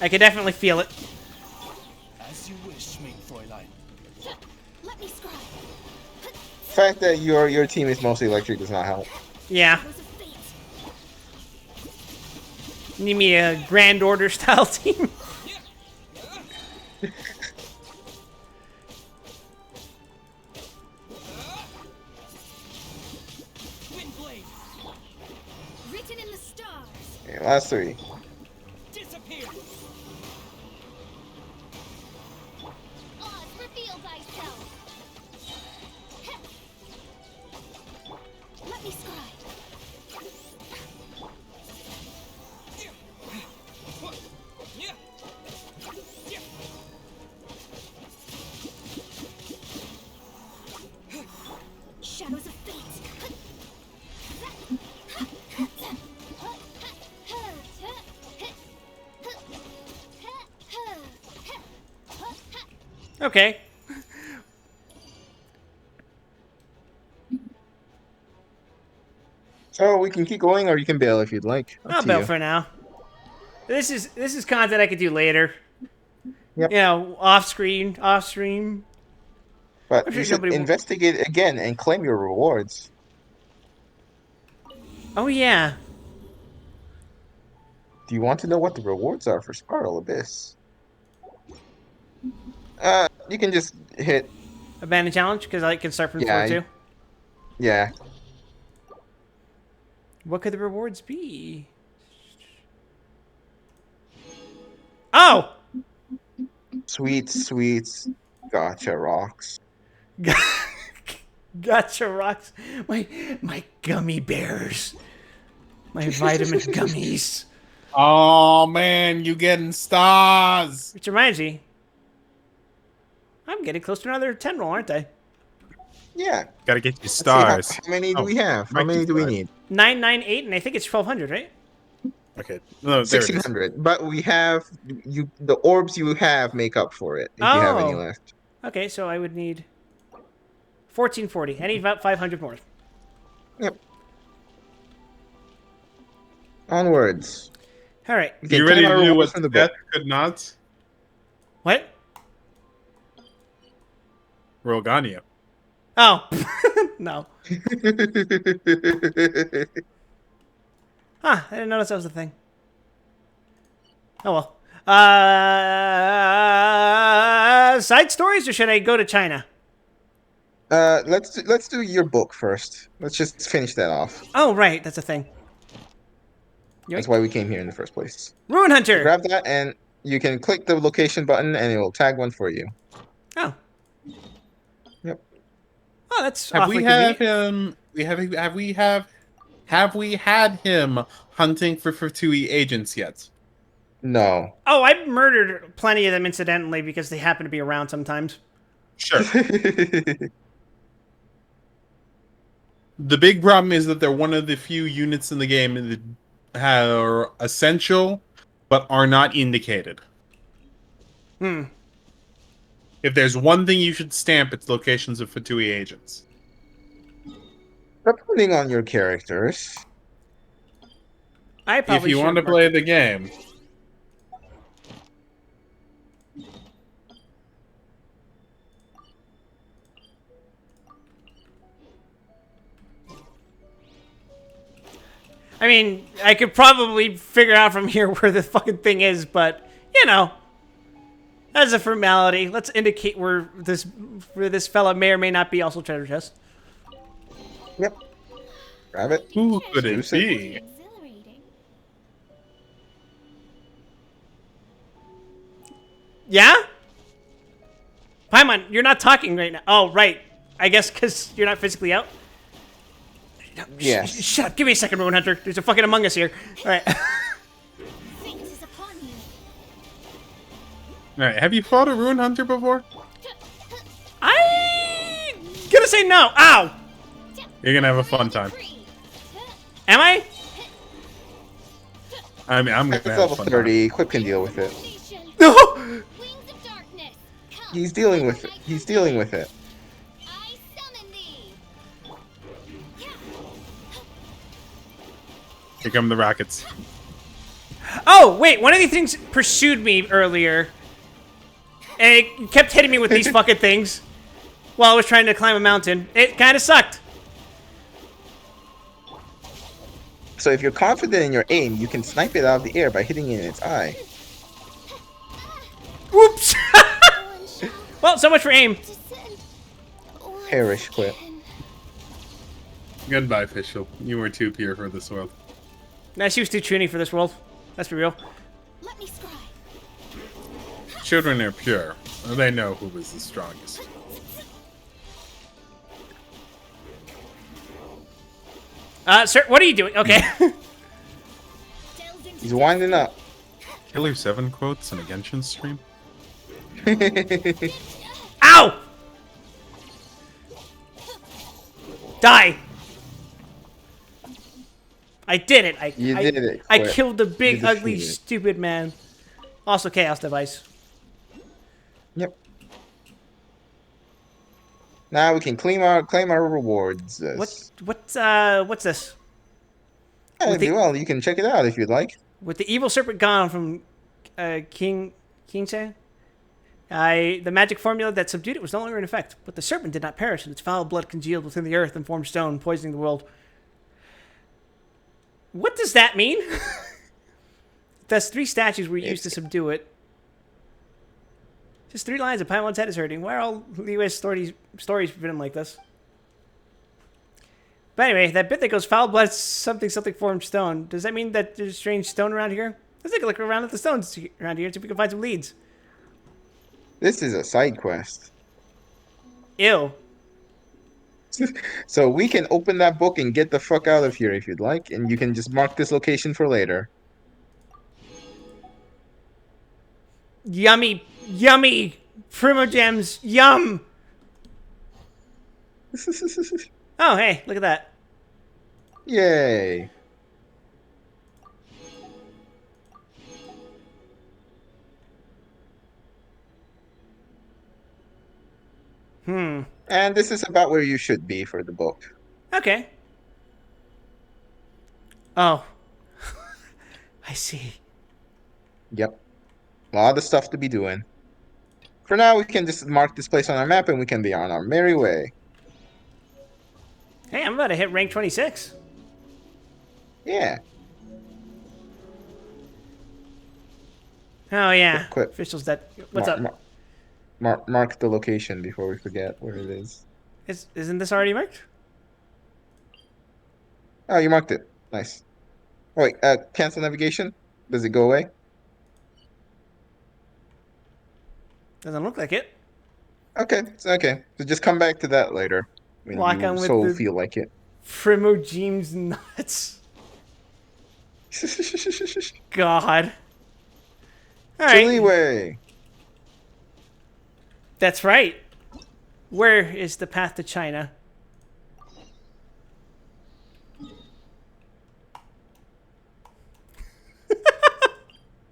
I can definitely feel it. As you wish, main Fräulein. Let me scribe. The fact that your team is mostly electric does not help. Yeah, Shadows of fate. need me a Grand Order style team. Wind blade. Written in the stars. Okay, last three. Disappear. Oz, reveal thyself. Let me scribe. Shadows of fate. Okay. So we can keep going, or you can bail if you'd like. Up I'll to bail you. for now. This is content I could do later. Yep. You know, off screen, off stream. But I'm sure you should nobody will- investigate it again and claim your rewards. Oh yeah. Do you want to know what the rewards are for Spiral Abyss? You can just hit. Abandon challenge because I can start from Yeah, floor 2. Yeah. What could the rewards be? Oh! Sweets. Gotcha rocks. Gotcha rocks. My gummy bears. My vitamin gummies. Oh man, you getting stars? Which reminds me, I'm getting close to another 10 roll, aren't I? Yeah. Gotta get you Let's see, stars. how many do Oh, we have? How might many be do we five. need? 998, and I think it's 1200, right? Okay, no, there it is. 1600. But we have the orbs you have make up for it if you have any Oh. left. Okay, so I would need 1440. I need about 500 more. Yep. Onwards. All right. We can You ready claim to our do rewards what from the Death book. could not? What? Rogania. Oh. No. Huh, I didn't notice that was a thing. Oh well. Side stories, or should I go to China? Let's do your book first. Let's just finish that off. Oh, right, that's a thing. That's why we came here in the first place. Ruin Hunter! Grab that, and you can click the location button, and it will tag one for you. Oh. Yep. Oh, that's Have awfully we had convenient. him? Have we had him hunting for Fatui agents yet? No. Oh, I've murdered plenty of them incidentally because they happen to be around sometimes. Sure. The big problem is that they're one of the few units in the game that are essential but are not indicated. Hmm. If there's one thing you should stamp, it's locations of Fatui agents. Depending on your characters. I If probably you want to should play the game. I mean, I could probably figure out from here where the fucking thing is, but you know, as a formality, let's indicate where this fella may or may not be also treasure chest. Yep. Grab it. Who could it Juice it. be? Exhilarating. Yeah? Paimon, you're not talking right now. Oh, right. I guess because you're not physically out. Yes. Shut up. Give me a second, Ruin Hunter. There's a fucking Among Us here. All right. Fate is upon you. All right, have you fought a Rune Hunter before? I gonna say no. Ow. You're gonna have a fun time. Am I? I mean, I'm gonna It's have level a fun 30. Quip can deal with it. No. Wings of darkness. Come, He's dealing with it. He's dealing with it. I summon thee. Here come the rockets. Oh wait, one of these things pursued me earlier, and it kept hitting me with these fucking things while I was trying to climb a mountain. It kind of sucked. So if you're confident in your aim, you can snipe it out of the air by hitting it in its eye. Whoops. Well, so much for aim. Perish, Quip. Goodbye, Fischl. You were too pure for this world. Nah, she was too tuny for this world. Let's be real. Let me scry. Children are pure. They know who is the strongest. Sir, what are you doing? Okay. He's winding up. Killer 7 quotes in a Genshin stream? Ow! Die! I did it. You did it, I Quip. killed the big, You ugly, defeated. stupid man. Also, chaos device. Yep. Now we can claim our rewards. What's this? Yeah, well, you can check it out if you'd like. With the evil serpent gone from King Say? The magic formula that subdued it was no longer in effect, but the serpent did not perish, and its foul blood congealed within the earth and formed stone, poisoning the world. What does that mean? Thus, 3 statues were used to subdue it. Just 3 lines of Paimon's head is hurting. Why are all Liu's stories written like this? But anyway, that bit that goes foul blood, something formed stone. Does that mean that there's strange stone around here? Let's take a look around at the stones around here, see if we can find some leads. This is a side quest. Ew. So we can open that book and get the fuck out of here if you'd like, and you can just mark this location for later. Yummy, yummy, Primogems, yum. Oh, hey, look at that. Yay. And this is about where you should be for the book. Okay. Oh. I see. Yep. A lot of stuff to be doing. For now, we can just mark this place on our map and we can be on our merry way. Hey, I'm about to hit rank 26. Yeah. Oh, yeah. Quip. Officials that... What's up? Mark the location before we forget where it is. Isn't this already marked? Oh, you marked it. Nice. Oh, wait, cancel navigation? Does it go away? Doesn't look like it. Okay, it's okay. So just come back to that later. When Walk you on with so the- feel like it. Primogems nuts. God. Alright. Chili way. That's right. Where is the path to China?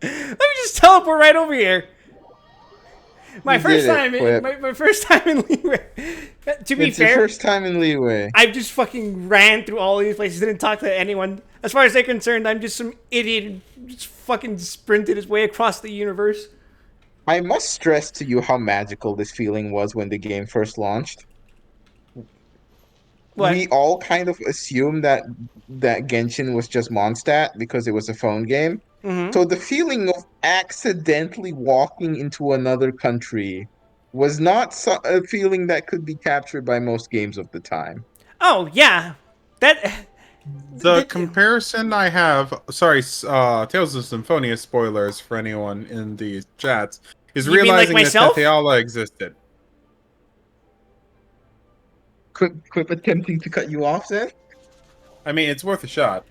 Let me just teleport right over here. My You first did it, time in Quip. my first time in Leeway. To be It's your fair, first time in Leeway. I just fucking ran through all these places, didn't talk to anyone. As far as they're concerned, I'm just some idiot who just fucking sprinted his way across the universe. I must stress to you how magical this feeling was when the game first launched. What? We all kind of assumed that Genshin was just Mondstadt because it was a phone game. Mm-hmm. So the feeling of accidentally walking into another country was not a feeling that could be captured by most games of the time. Oh, yeah. That... The comparison I have, sorry, Tales of Symphonia spoilers for anyone in the chats, is You mean like realizing that myself? Teteala existed. Quip attempting to cut you off, then? I mean, it's worth a shot.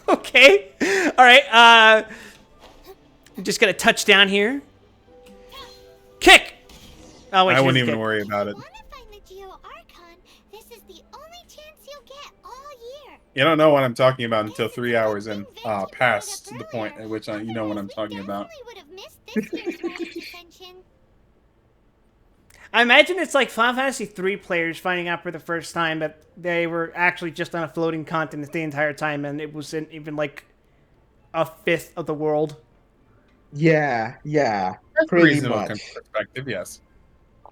Okay. All right. I'm just gonna touch down here. Kick. Oh wait, I she wouldn't doesn't even kick. worry about it. Want to find the Geo Archon? This is the only chance you'll get all year. You don't know what I'm talking about until 3 hours in, past the point at which you know what I'm talking about. Would have missed this year's Rite of Ascension. I imagine it's like Final Fantasy 3 players finding out for the first time that they were actually just on a floating continent the entire time, and it wasn't even like a fifth of the world. Yeah, That's a pretty reasonable much. perspective, yes.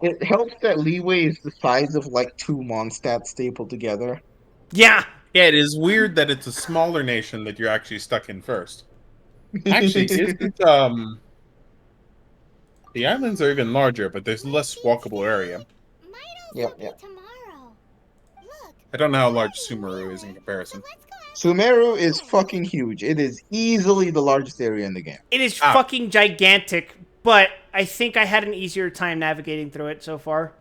It helps that leeway is the size of like 2 Mondstadt stapled together. Yeah. Yeah, it is weird that it's a smaller nation that you're actually stuck in first. Actually, isn't the islands are even larger, but there's less walkable area. Might also Yep, be yep. tomorrow. Look, I don't know how large Sumeru is in comparison. let's go ask Sumeru is fucking huge. It is easily the largest area in the game. It is Ah. fucking gigantic, but I think I had an easier time navigating through it so far.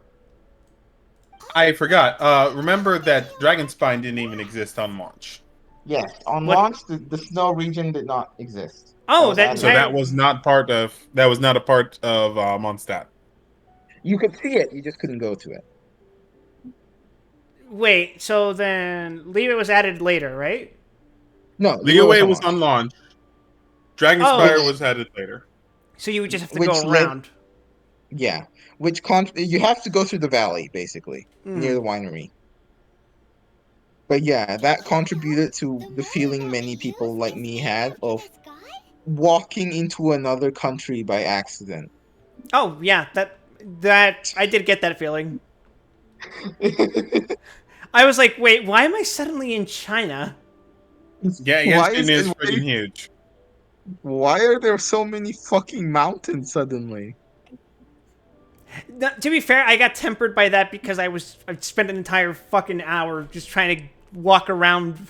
I forgot. Remember that Dragonspine didn't even exist on launch. Yes, on What- launch, the snow region did not exist. Oh, was that- added. So that was not a part of Mondstadt. You could see it, you just couldn't go to it. Wait, so then Leeway was added later, right? No, Leeway was on on launch. Dragonspire was added later. So you would just have to Which go led- around. Yeah, which you have to go through the valley basically near the winery. But yeah, that contributed to the feeling many people like me had of walking into another country by accident. Oh yeah, that I did get that feeling. I was like, wait, why am I suddenly in China? Yeah, Why Genshin is it- freaking huge. Why are there so many fucking mountains suddenly? No, to be fair, I got tempered by that because I spent an entire fucking hour just trying to walk around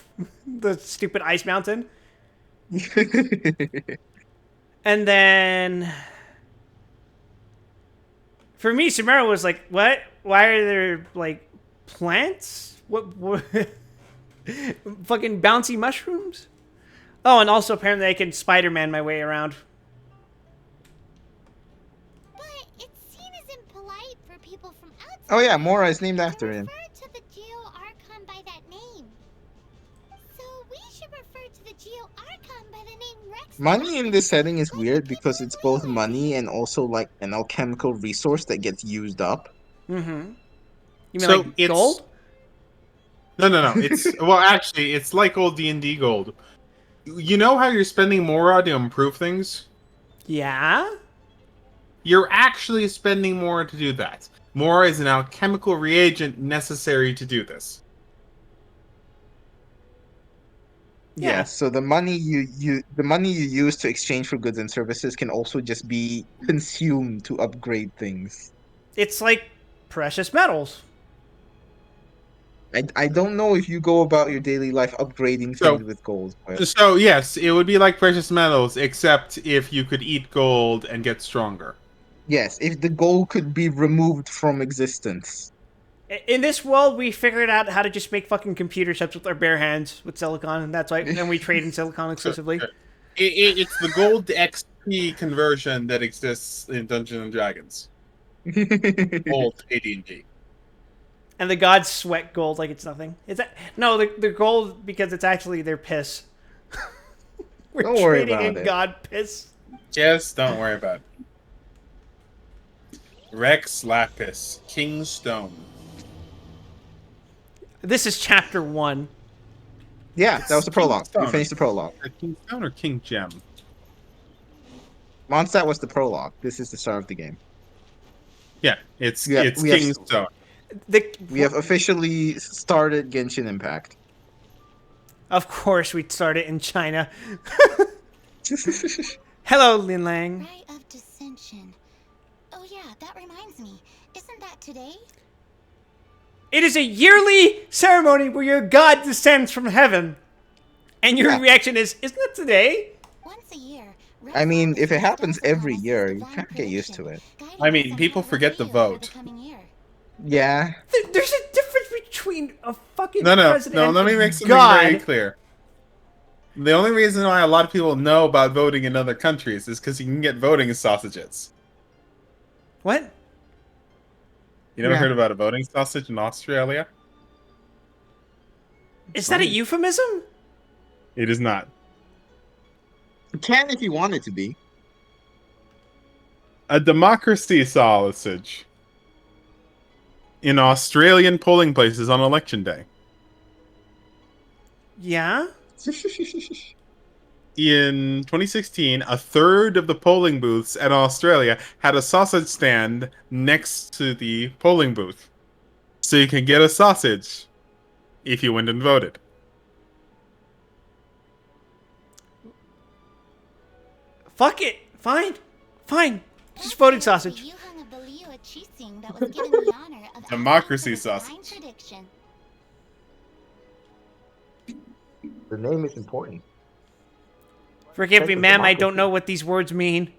the stupid ice mountain. And then for me, Sumeru was like, what? Why are there like plants? What fucking bouncy mushrooms? Oh, and also apparently I can Spider-Man my way around. But it's seen as impolite for people from outside. Oh yeah, Mora is named after him. Refer to the Geo Archon by that name. So we should refer to the Geo Archon by the name Rex. Money in this setting is weird because it's both money and also like an alchemical resource that gets used up. Mm-hmm. You mean So like it's- gold? No. It's well, actually, it's like old D&D gold. You know how you're spending Mora to improve things? Yeah. You're actually spending Mora to do that. Mora is an alchemical reagent necessary to do this. Yeah. Yeah, so the money you use to exchange for goods and services can also just be consumed to upgrade things. It's like precious metals. I don't know if you go about your daily life upgrading So- things with gold, but So, yes, it would be like precious metals, except if you could eat gold and get stronger. yes, if the gold could be removed from existence. In this world, we figured out how to just make fucking computer chips with our bare hands with silicon, and that's why. And we trade in silicon exclusively. It's the gold XP conversion that exists in Dungeons and Dragons. Old AD&D. And the gods sweat gold like it's nothing. Is that no? The gold because it's actually their piss. We're Don't worry trading about in it. god piss. Yes, don't worry about it. Rex Lapis, King Stone. This is chapter 1. Yeah, that was the prologue. We Stone. finished the prologue. King Stone or King Gem? Mondstadt was the prologue. This is the start of the game. Yeah, it's Yeah, we have- King Stone. We have officially started Genshin Impact. Of course, we started in China. Hello, Lin Lang. Rite of Dissension. Oh yeah, that reminds me. Isn't that today? It is a yearly ceremony where your god descends from heaven. And your Yeah. reaction is, isn't it today? Once a year. I mean, if it happens every year, you can't get used to it. I mean, people forget the vote. Yeah. There's a difference between a fucking No, president let me and make something God. very clear. The only reason why a lot of people know about voting in other countries is because you can get voting sausages. What? You never Yeah. heard about a voting sausage in Australia? Is that a euphemism? It is not. You can if you want it to be. A democracy sausage in Australian polling places on election day. Yeah? In 2016, a third of the polling booths in Australia had a sausage stand next to the polling booth. So you can get a sausage if you went and voted. Fuck it. Fine. Fine. Just voting sausage. You hung a Balio cheesing that was given the honor of Democracy asking for the sausage. divine prediction. The name is important. Forgive me, That's a ma'am. I don't democracy. know what these words mean.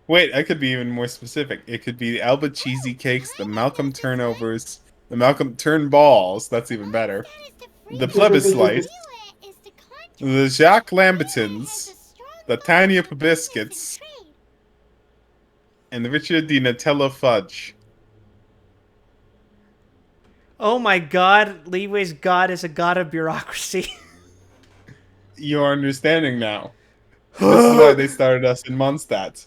Wait, I could be even more specific. It could be the Alba cheesy cakes, the Malcolm turnovers, the Malcolm turnballs. That's even better. The plebiscite, the Jacques Lambitons, the Tanya biscuits, and the Richard the Nutella fudge. Oh my god. Leeway's god is a god of bureaucracy. You're understanding now. This is why they started us in Mondstadt.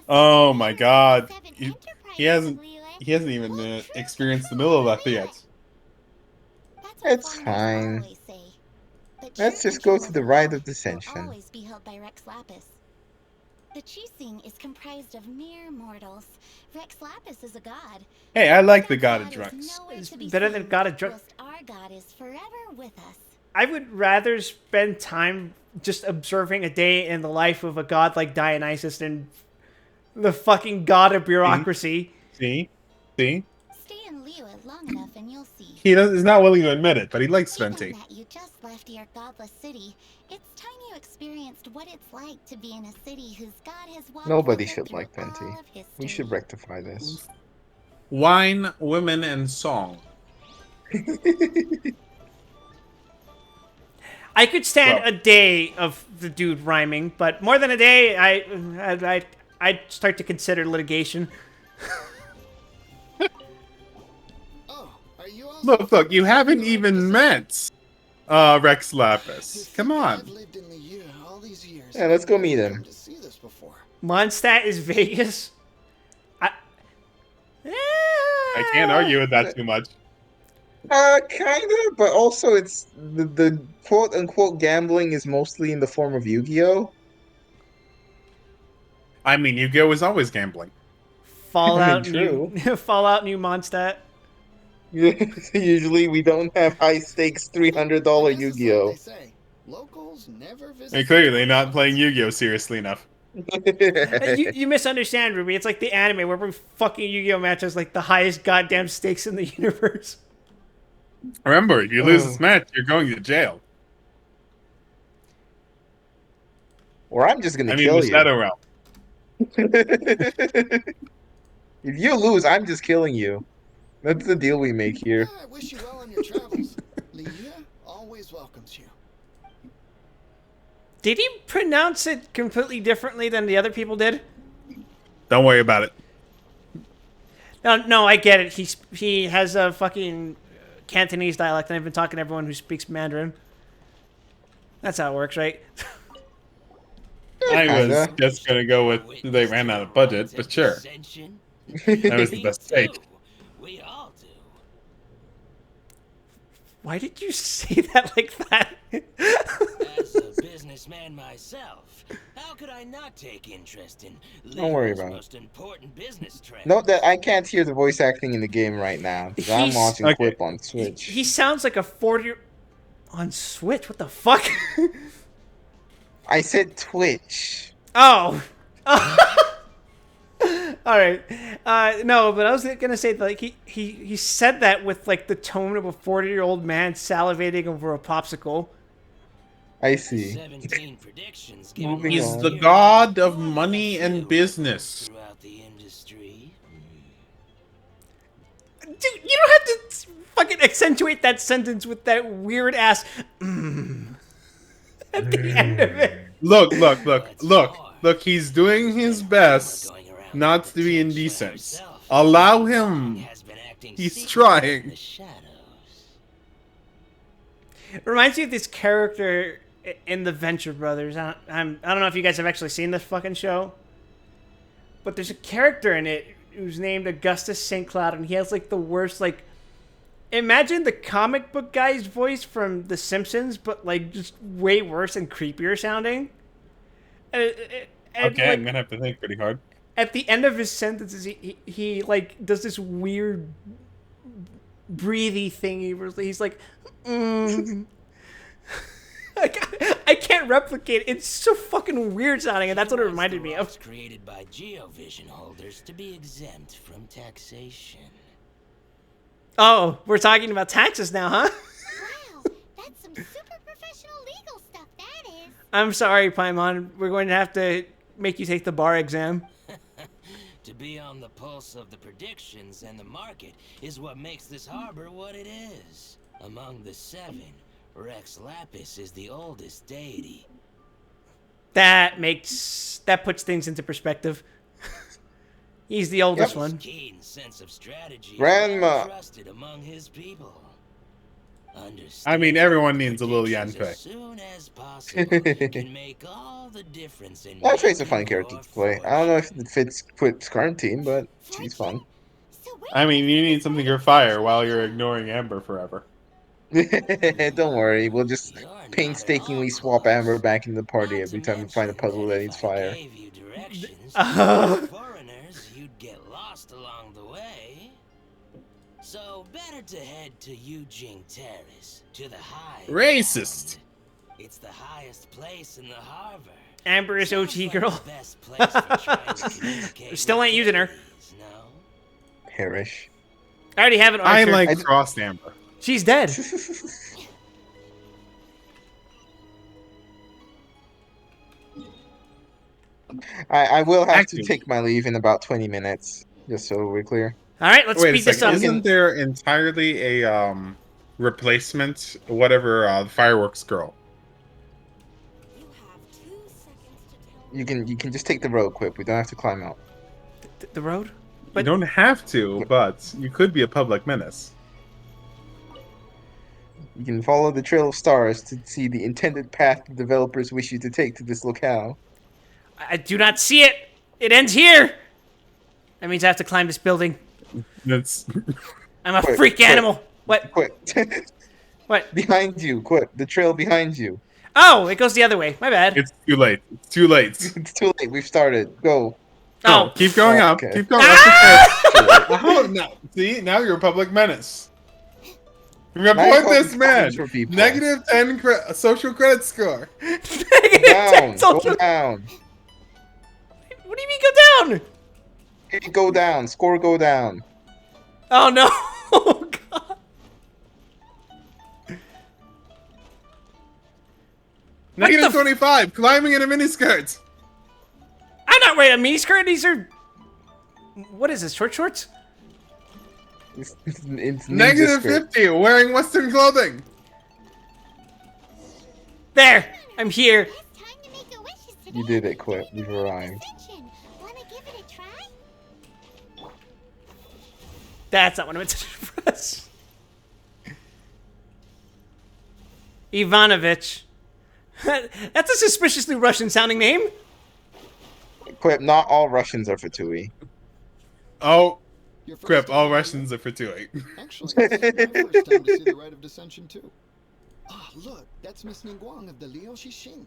Oh my god. He hasn't even experienced the middle of that yet. It's fine. Let's just go to the rite of dissension. Always be held by Rex Lapis. The Chising is comprised of mere mortals. Rex Lapis is a god. Hey, I like the God of Drunks. It's better than God of Drunks. Our god is forever with us. I would rather spend time just observing a day in the life of a god like Dionysus than the fucking god of bureaucracy. See? Stay in Liyue long enough and you'll see. He's not willing to admit it, but he likes Given Venti. that you just left your godless city, it's time you experienced what it's like to be in a city whose god has walked Nobody with it should through like Venti. all of history. We should rectify this. Wine, women, and song. I could stand a day of the dude rhyming, but more than a day, I'd start to consider litigation. Look, you haven't even met Rex Lapis. Come on. Yeah, let's go meet him. Mondstadt is Vegas. I can't argue with that too much. Kind of, but also it's the quote unquote gambling is mostly in the form of Yu-Gi-Oh. I mean, Yu-Gi-Oh! Is always gambling. Fallout True. New Fallout New Mondstadt. Usually we don't have high stakes $300 Yu-Gi-Oh. Locals never visit. And clearly not playing Yu-Gi-Oh! Seriously enough. You misunderstand, Ruby. It's like the anime where every fucking Yu-Gi-Oh! match has like the highest goddamn stakes in the universe. Remember, if you lose this match, you're going to jail. Or I'm just gonna I mean, kill the you. Shadow Realm. If you lose, I'm just killing you. That's the deal we make here. I wish you well on your travels. Liyue always welcomes you. Did he pronounce it completely differently than the other people did? Don't worry about it. No, I get it. He has a fucking Cantonese dialect, and I've been talking to everyone who speaks Mandarin. That's how it works, right? I was Kinda. just gonna go with they ran out of budget, but sure. That was the best take. We all do. Why did you say that like that? As a businessman myself, how could I not take interest in Don't worry Liyue's about it. most important business trend? Note that I can't hear the voice acting in the game right now because I'm He's- watching Okay. clip on Switch. He sounds like a 40 on Switch. What the fuck? I said Twitch. Oh. All right. No, but I was gonna say like he said that with like the tone of a 40-year-old man salivating over a popsicle. I see. 17 predictions give Moving He's on. the god of money and business. throughout the industry. Dude, you don't have to fucking accentuate that sentence with that weird ass at the end of it. Look, he's doing his best not to be indecent. Allow him. He's trying. It reminds me of this character in the Venture Brothers. I don't know if you guys have actually seen this fucking show, but there's a character in it who's named Augustus St. Cloud, and he has like the worst, like, imagine the comic book guy's voice from The Simpsons, but like just way worse and creepier sounding. And Okay, like, I'm gonna have to think pretty hard. at the end of his sentences, he like does this weird breathy thing. He's like, I can't replicate it. It's so fucking weird sounding, and that's what it reminded me of. Created by GeoVision holders to be exempt from taxation. Oh, we're talking about taxes now, huh? Wow, that's some super professional legal stuff, that is. I'm sorry, Paimon. We're going to have to make you take the bar exam. To be on the pulse of the predictions and the market is what makes this harbor what it is. Among the 7, Rex Lapis is the oldest deity. That puts things into perspective. He's the oldest one. Keen sense of strategy Grandma. trusted among his people. I mean, everyone needs a little As Yanfei. soon as possible can make all the difference in Yanfei's a fun making character your to play. I don't know if it fits Quip's current team, but she's fun. I mean, you need something to fire while you're ignoring Amber forever. Don't worry, we'll just painstakingly swap Amber back in the party every time we find a puzzle that needs fire. Gave you directions Oh. foreigners, you'd get lost along the way. So better to head to Yujing Terrace, to the high. Racist. It's the highest place in the harbor. Amber is OG Sounds like girl. the best place for trying to communicate Still with ain't using her. ladies, no? Perish. I already have an I Archer. like crossed Amber. She's dead. I will have Actually- to take my leave in about 20 minutes, just so we're clear. All right, let's Wait a speed this second. up. Isn't there entirely a replacement, whatever, fireworks girl? You have 2 seconds to tell You can just take the road, Quip. We don't have to climb out. The road? You don't have to, but you could be a public menace. You can follow the trail of stars to see the intended path the developers wish you to take to this locale. I do not see it. It ends here. That means I have to climb this building. That's I'm a Wait, freak wait. animal. What? Quip. What? Behind you, Quip. The trail behind you. Oh, it goes the other way. My bad. it's too late. It's too late. It's too late. We've started. Go. Oh. Keep going Oh, up. okay. Keep going up. Oh, no. See, now you're a public menace. Report Nice this man. comments for people. Negative 10 social credit score. Down. Go Social- down. What do you mean go down? Go down. Score go down. Oh no. Oh god. Negative the f- 25. Climbing in a miniskirt. I'm not wearing a miniskirt. These are. What is this? Short shorts? It's ninja Negative skirt. 50. Wearing Western clothing. There. I'm here. It's time to make a wishes today. You did it, Quip. You've Road of arrived. Ascension. Wanna give it a try? That's not what I meant to press. Ivanovich. That's a suspiciously Russian sounding name. Quip, not all Russians are Fatui. Oh, Your first Crip, all time. Russians are for doing. Actually, this is my first time to see the Rite of Dissension too. Ah, look, that's Miss Ningguang of the Liao Shixing.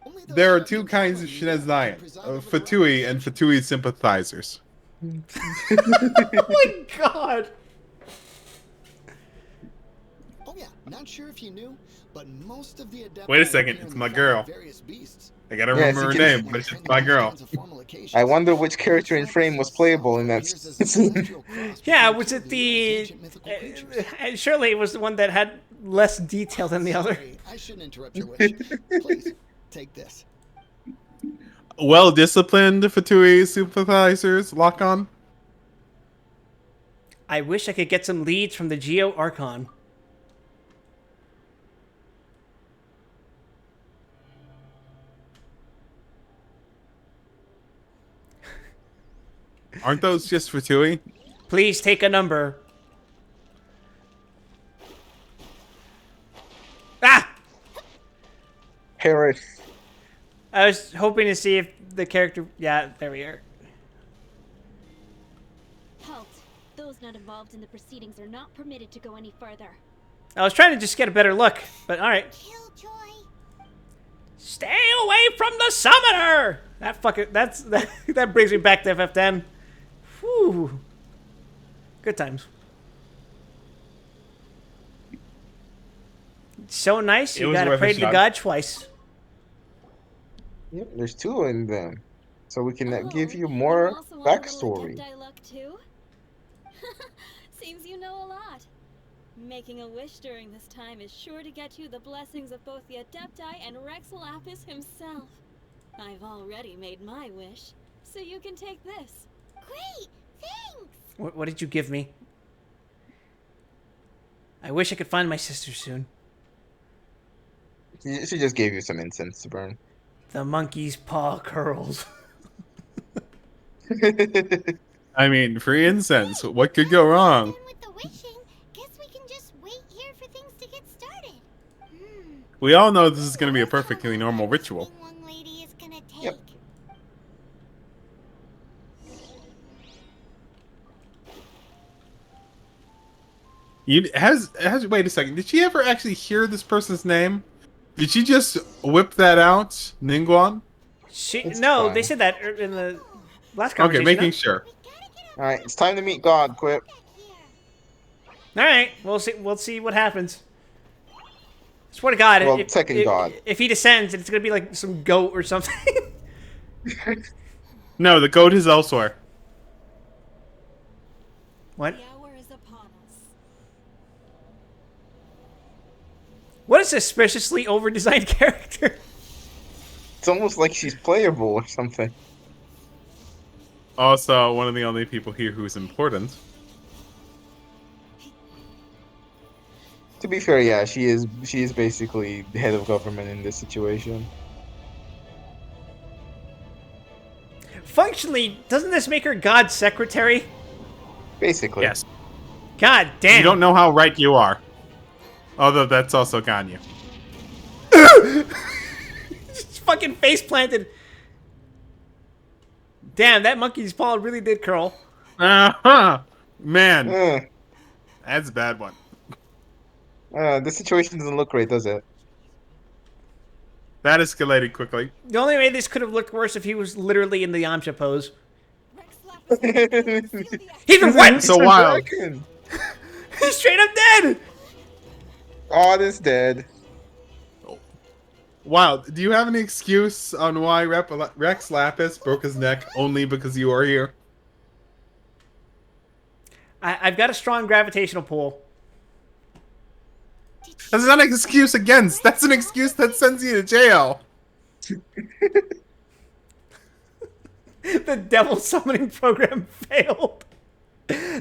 Only those There are who two have kinds of control Shinazai, can preside over the Fatui Rite of and Fatui sympathizers. Oh my god. Oh yeah, not sure if you knew, but most of the adepti Wait a second, appear it's in my the girl. form of various beasts. I gotta Yes, remember her you can- name, but she's my girl. I wonder which character in frame was playable in that season. Yeah, was it the? Surely it was the one that had less detailed than the other. Sorry, I shouldn't interrupt your wish. Please, take this. Well-disciplined Fatui sympathizers lock on. I wish I could get some leads from the Geo Archon. Aren't those just Fatui? Please take a number. Ah! Paris. I was hoping to see if the character... Yeah, there we are. Halt. Those not involved in the proceedings are not permitted to go any further. I was trying to just get a better look, but alright. Killjoy. Stay away from the summoner! That brings me back to FF10. Whew. Good times. So nice, It you was gotta worth a pray to the shot. god twice. Yep, there's 2 in them. So we can give you Oh, more also want a little backstory. Adepti luck too? Seems you know a lot. Making a wish during this time is sure to get you the blessings of both the Adepti and Rex Lapis himself. I've already made my wish, so you can take this. Great, thanks! What did you give me? I wish I could find my sister soon. She just gave you some incense to burn. The monkey's paw curls. I mean, free incense. What could go wrong? Done with the wishing. Guess we can just wait here for things to get started. We all know this is going to be a perfectly normal ritual. One lady is gonna take. Yep. Wait a second. Did she ever actually hear this person's name? Did she just whip that out, Ningguang? It's No, fine. they said that in the last Okay, conversation. making sure. Alright, it's time to meet God, Quip. All right, we'll see. We'll see what happens. Swear to God, Well, second God. If he descends, it's gonna be like some goat or something. No, the goat is elsewhere. What? The hour is upon us. What a suspiciously over-designed character. It's almost like she's playable or something. Also, one of the only people here who's important. To be fair, yeah, she is basically the head of government in this situation. Functionally, doesn't this make her God's secretary? Basically. Yes. God damn. You don't know how right you are. Although that's also Ganyu. Just fucking face planted. Damn, that monkey's paw really did curl. Uh-huh. Man, Uh, that's a bad one. the situation doesn't look great, does it? That escalated quickly. The only way this could have looked worse if he was literally in the Yamcha pose. Rex Lapis will seal the He's been what? So wild. Dragon. He's straight up dead. God is dead. Wow, do you have any excuse on why Rex Lapis broke his neck only because you are here? I've got a strong gravitational pull. That's not an excuse against. That's an excuse that sends you to jail. The devil summoning program failed.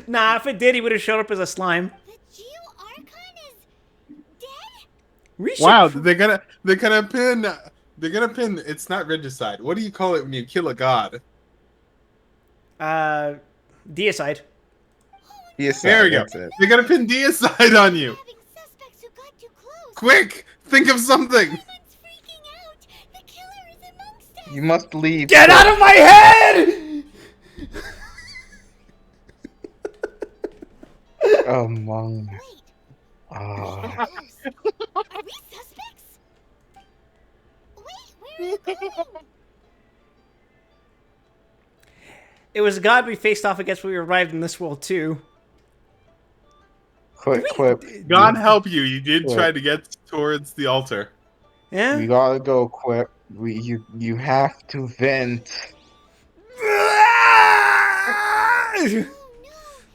Nah, if it did, he would have showed up as a slime. The Geo Archon is dead? We should Wow, they're gonna pin. It's not regicide. What do you call it when you kill a god? deicide. Yes, There we go. that's it. They're gonna pin deicide on you. Having suspects who got too close. Quick, think of something. Everyone's freaking out. The killer is amongst us. You must leave. Get out of my head! Among. Wait, Ah. close. Are we suspects? Wait, where are you going? It was a god we faced off against when we arrived in this world too. Quip. God help you. You did Yeah. try to get towards the altar. Yeah? We gotta go, Quip. You have to vent. Oh no,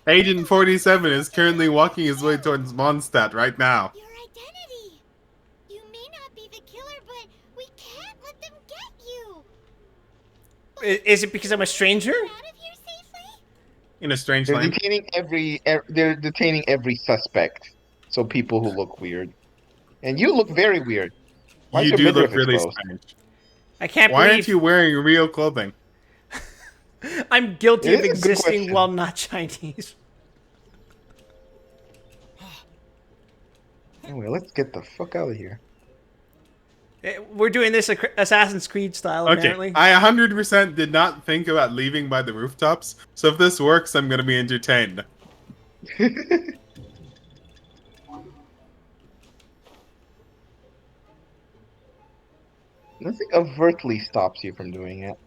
Agent 47 is currently walking his way towards Mondstadt right now. Your identity. You may not be the killer, but we can't let them get you. Is it because I'm a stranger? Get out of here safely? In a strange They're land. detaining they're detaining every suspect. So people who look weird. And you look very weird. Why is You your do midriff look really exposed? strange. I can't Why aren't believe you wearing real clothing? I'm guilty It of is a good existing question. while not Chinese. Anyway, let's get the fuck out of here. We're doing this Assassin's Creed style, Okay, apparently. I 100% did not think about leaving by the rooftops, so if this works, I'm gonna be entertained. Nothing overtly stops you from doing it.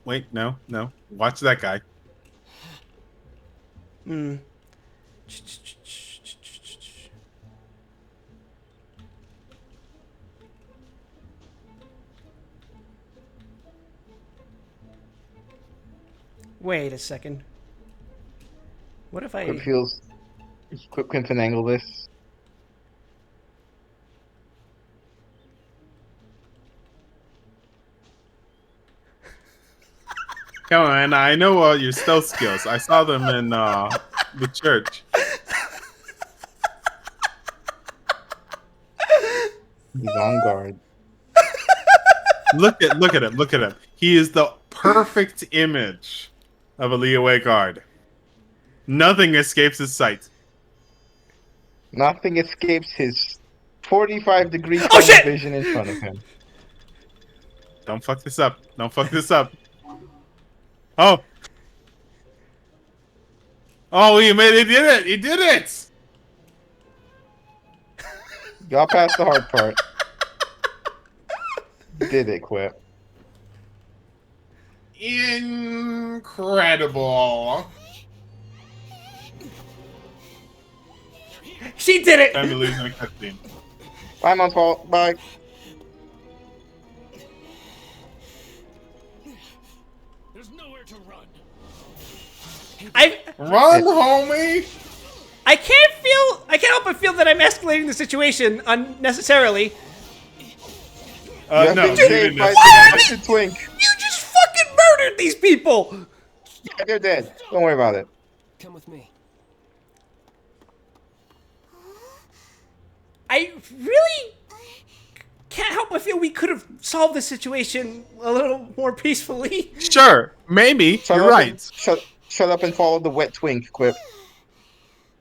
Wait, no. Watch that guy. Hmm. Wait a second. What if I... Quick finagle this. Come on, I know all your stealth skills. I saw them in the church. He's on guard. Look at him. He is the perfect image of a Leeway guard. Nothing escapes his sight. Nothing escapes his 45-degree Oh, cone of shit! vision in front of him. Don't fuck this up. Oh. Oh, he did it! He did it! Got past the hard part. Did it, Quip. Incredible. She did it! Time to lose in a cutscene. Bye, Monthfall. Bye. There's nowhere to run. Run, homie! I can't help but feel that I'm escalating the situation unnecessarily. You have No, been saved by the twink. You just fucking murdered these people! Yeah, they're dead. Don't worry about it. Come with me. I really can't help but feel we could have solved this situation a little more peacefully. Sure, maybe. You're right. Shut up and follow the wet twink, Quip.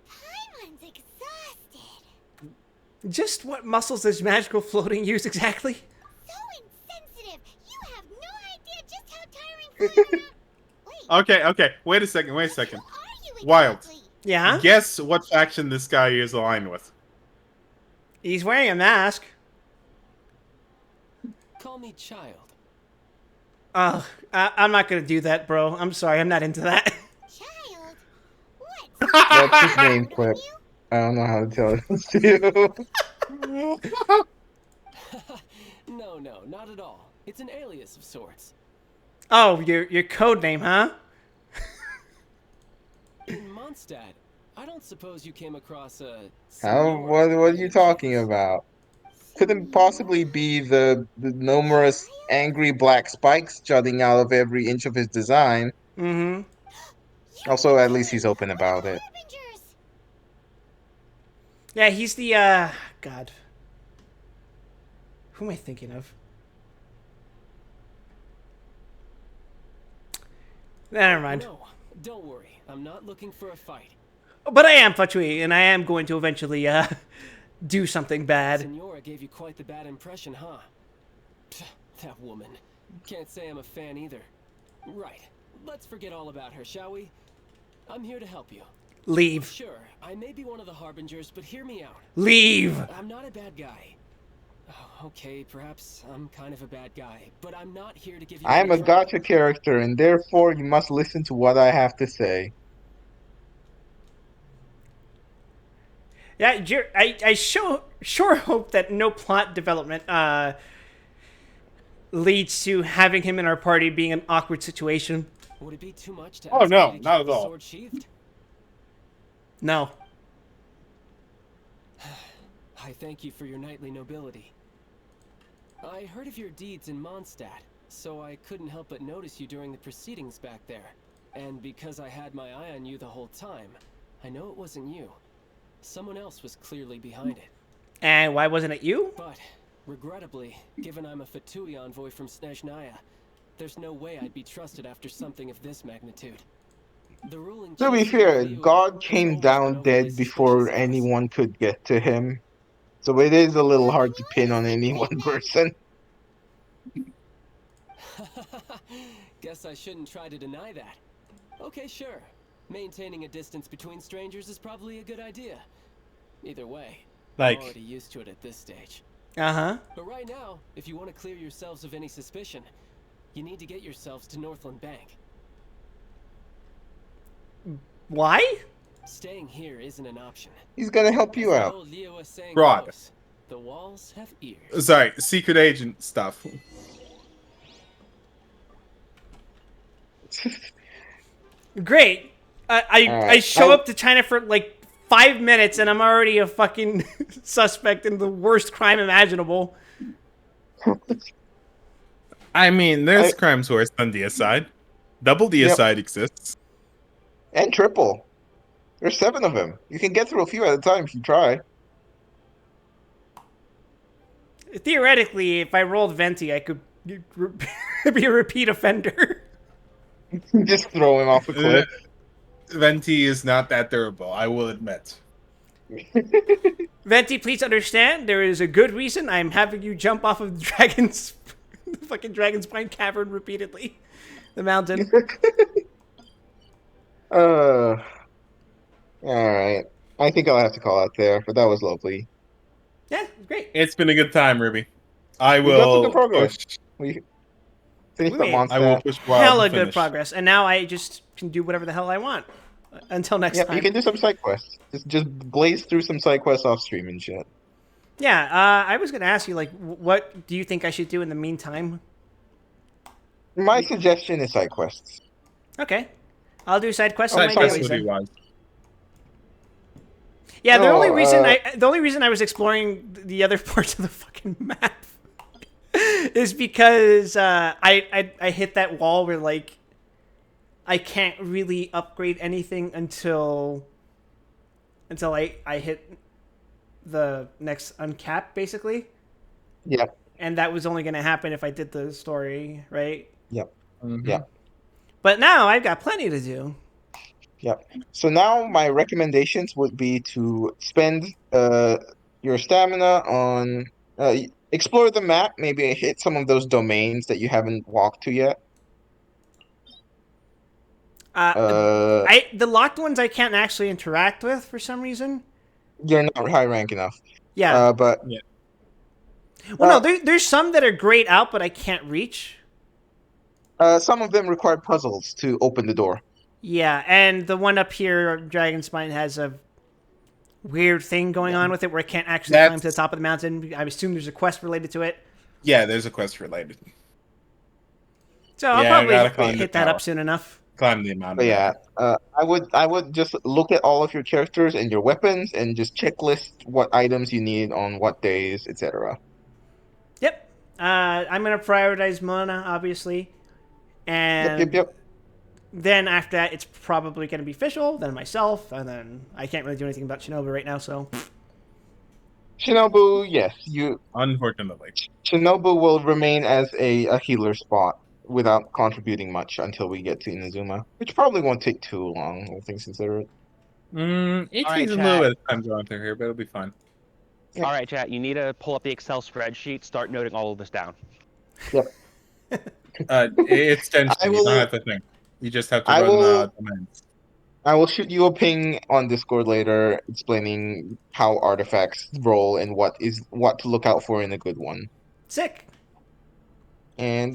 Paimon's exhausted. Just what muscles does magical floating use exactly? So insensitive. You have no idea just how tiring flying around. Okay. Wait a second. Who are you Wild. exactly? Yeah? Guess what faction this guy is aligned with. He's wearing a mask. Call me child. I'm not gonna do that, bro. I'm sorry, I'm not into that. Child? What? What's his name, Quip? I don't know how to tell this to you. No, not at all. It's an alias of sorts. Oh, your code name, huh? In Mondstadt, I don't suppose you came across a... What are you talking about? Couldn't possibly be the numerous angry black spikes jutting out of every inch of his design. Mm-hmm. Also, at least he's open about it. Harbingers. Yeah, he's the, God. Who am I thinking of? Never mind. No, don't worry. I'm not looking for a fight. But I am Fatui, and I am going to eventually, do something bad. Senora gave you quite the bad impression, huh? That woman. Can't say I'm a fan either. Right. Let's forget all about her, shall we? I'm here to help you. Leave. Sure, I may be one of the Harbingers, but hear me out. Leave! I'm not a bad guy. Oh, okay, perhaps I'm kind of a bad guy, but I'm not here to give you... I am a any trouble. gacha character, and therefore you must listen to what I have to say. Yeah, I sure hope that no plot development, leads to having him in our party being an awkward situation. Would it be too much to Oh, ask no, you to not keep at the all. sword sheathed? No. I thank you for your knightly nobility. I heard of your deeds in Mondstadt, so I couldn't help but notice you during the proceedings back there. And because I had my eye on you the whole time, I know it wasn't you. Someone else was clearly behind it. And why wasn't it you? But, regrettably, given I'm a Fatui envoy from Snezhnaya, there's no way I'd be trusted after something of this magnitude. The ruling To be chief fair, of Liyue God has came always down been overly dead before suspicious of us. anyone could get to him. So it is a little hard to pin on Continuously any pin one them. person. Guess I shouldn't try to deny that. Okay, sure. Maintaining a distance between strangers is probably a good idea. Either way, I'm Like, already used to it at this stage. Uh-huh. But right now, if you want to clear yourselves of any suspicion, you need to get yourselves to Northland Bank. Why? Staying here isn't an option. He's gonna help As you the out. old Liyue saying Fraud. goes, the walls have ears. sorry, secret agent stuff. Great. I Alright, show up to China for like 5 minutes and I'm already a fucking suspect in the worst crime imaginable. I mean, there's I- crimes worse than deicide. Double Yep. deicide exists. And triple. There's 7 of them. You can get through a few at a time if you try. Theoretically, if I rolled Venti, I could be a repeat offender. Just throw him off a cliff. Venti is not that durable, I will admit. Venti, please understand, there is a good reason I'm having you jump off of the dragon's the fucking Dragon's Spine cavern repeatedly. The mountain. Alright. I think I'll have to call out there, but that was lovely. Yeah, great. It's been a good time, Ruby. I We got some will good progress. push. We finished We up made I will Mondstadt. push Wild Hella to good finish. progress, and now I just can do whatever the hell I want. Until next Yep, time. you can do some side quests. Just blaze through some side quests off stream and shit. Yeah, I was gonna ask you, like, what do you think I should do in the meantime? My suggestion is side quests. Okay, I'll do side quests Side on my quest dailies would be then. wise. Yeah, the only Oh, reason I was exploring the other parts of the fucking map is because I hit that wall where like I can't really upgrade anything until I hit the next uncap basically, Yep, and that was only gonna happen if I did the story right. yep, Mhm. yep, But now I've got plenty to do. yep. So now my recommendations would be to spend your stamina on explore the map, maybe hit some of those domains that you haven't walked to yet. Uh, The locked ones I can't actually interact with for some reason. you're not high rank enough. Yeah. But Well, no, there's some that are grayed out, but I can't reach. some of them require puzzles to open the door. Yeah, and the one up here, Dragon Spine, has a weird thing going on with it where I can't actually climb to the top of the mountain. I assume there's a quest related to it. Yeah, there's a quest related. So I'll Yeah, I gotta probably climb the hit that tower. up soon enough. Climb the mountain. But yeah, I would just look at all of your characters and your weapons and just checklist what items you need on what days, etc. Yep. I'm going to prioritize Mona, obviously. And Yep. then after that, it's probably going to be Fischl, then myself, and then I can't really do anything about Shinobu right now, so... Shinobu, yes, Unfortunately. Shinobu will remain as a healer spot without contributing much until we get to Inazuma, which probably won't take too long, all things considered. It All right, takes a little chat. bit of time going through here, but it'll be fine. Yep. All right, chat. You need to pull up the Excel spreadsheet. Start noting all of this down. Yep. It's Genshin. I You will- don't have to think. You just have to I run will- commands. I will shoot you a ping on Discord later explaining how artifacts roll and what to look out for in a good one. Sick. And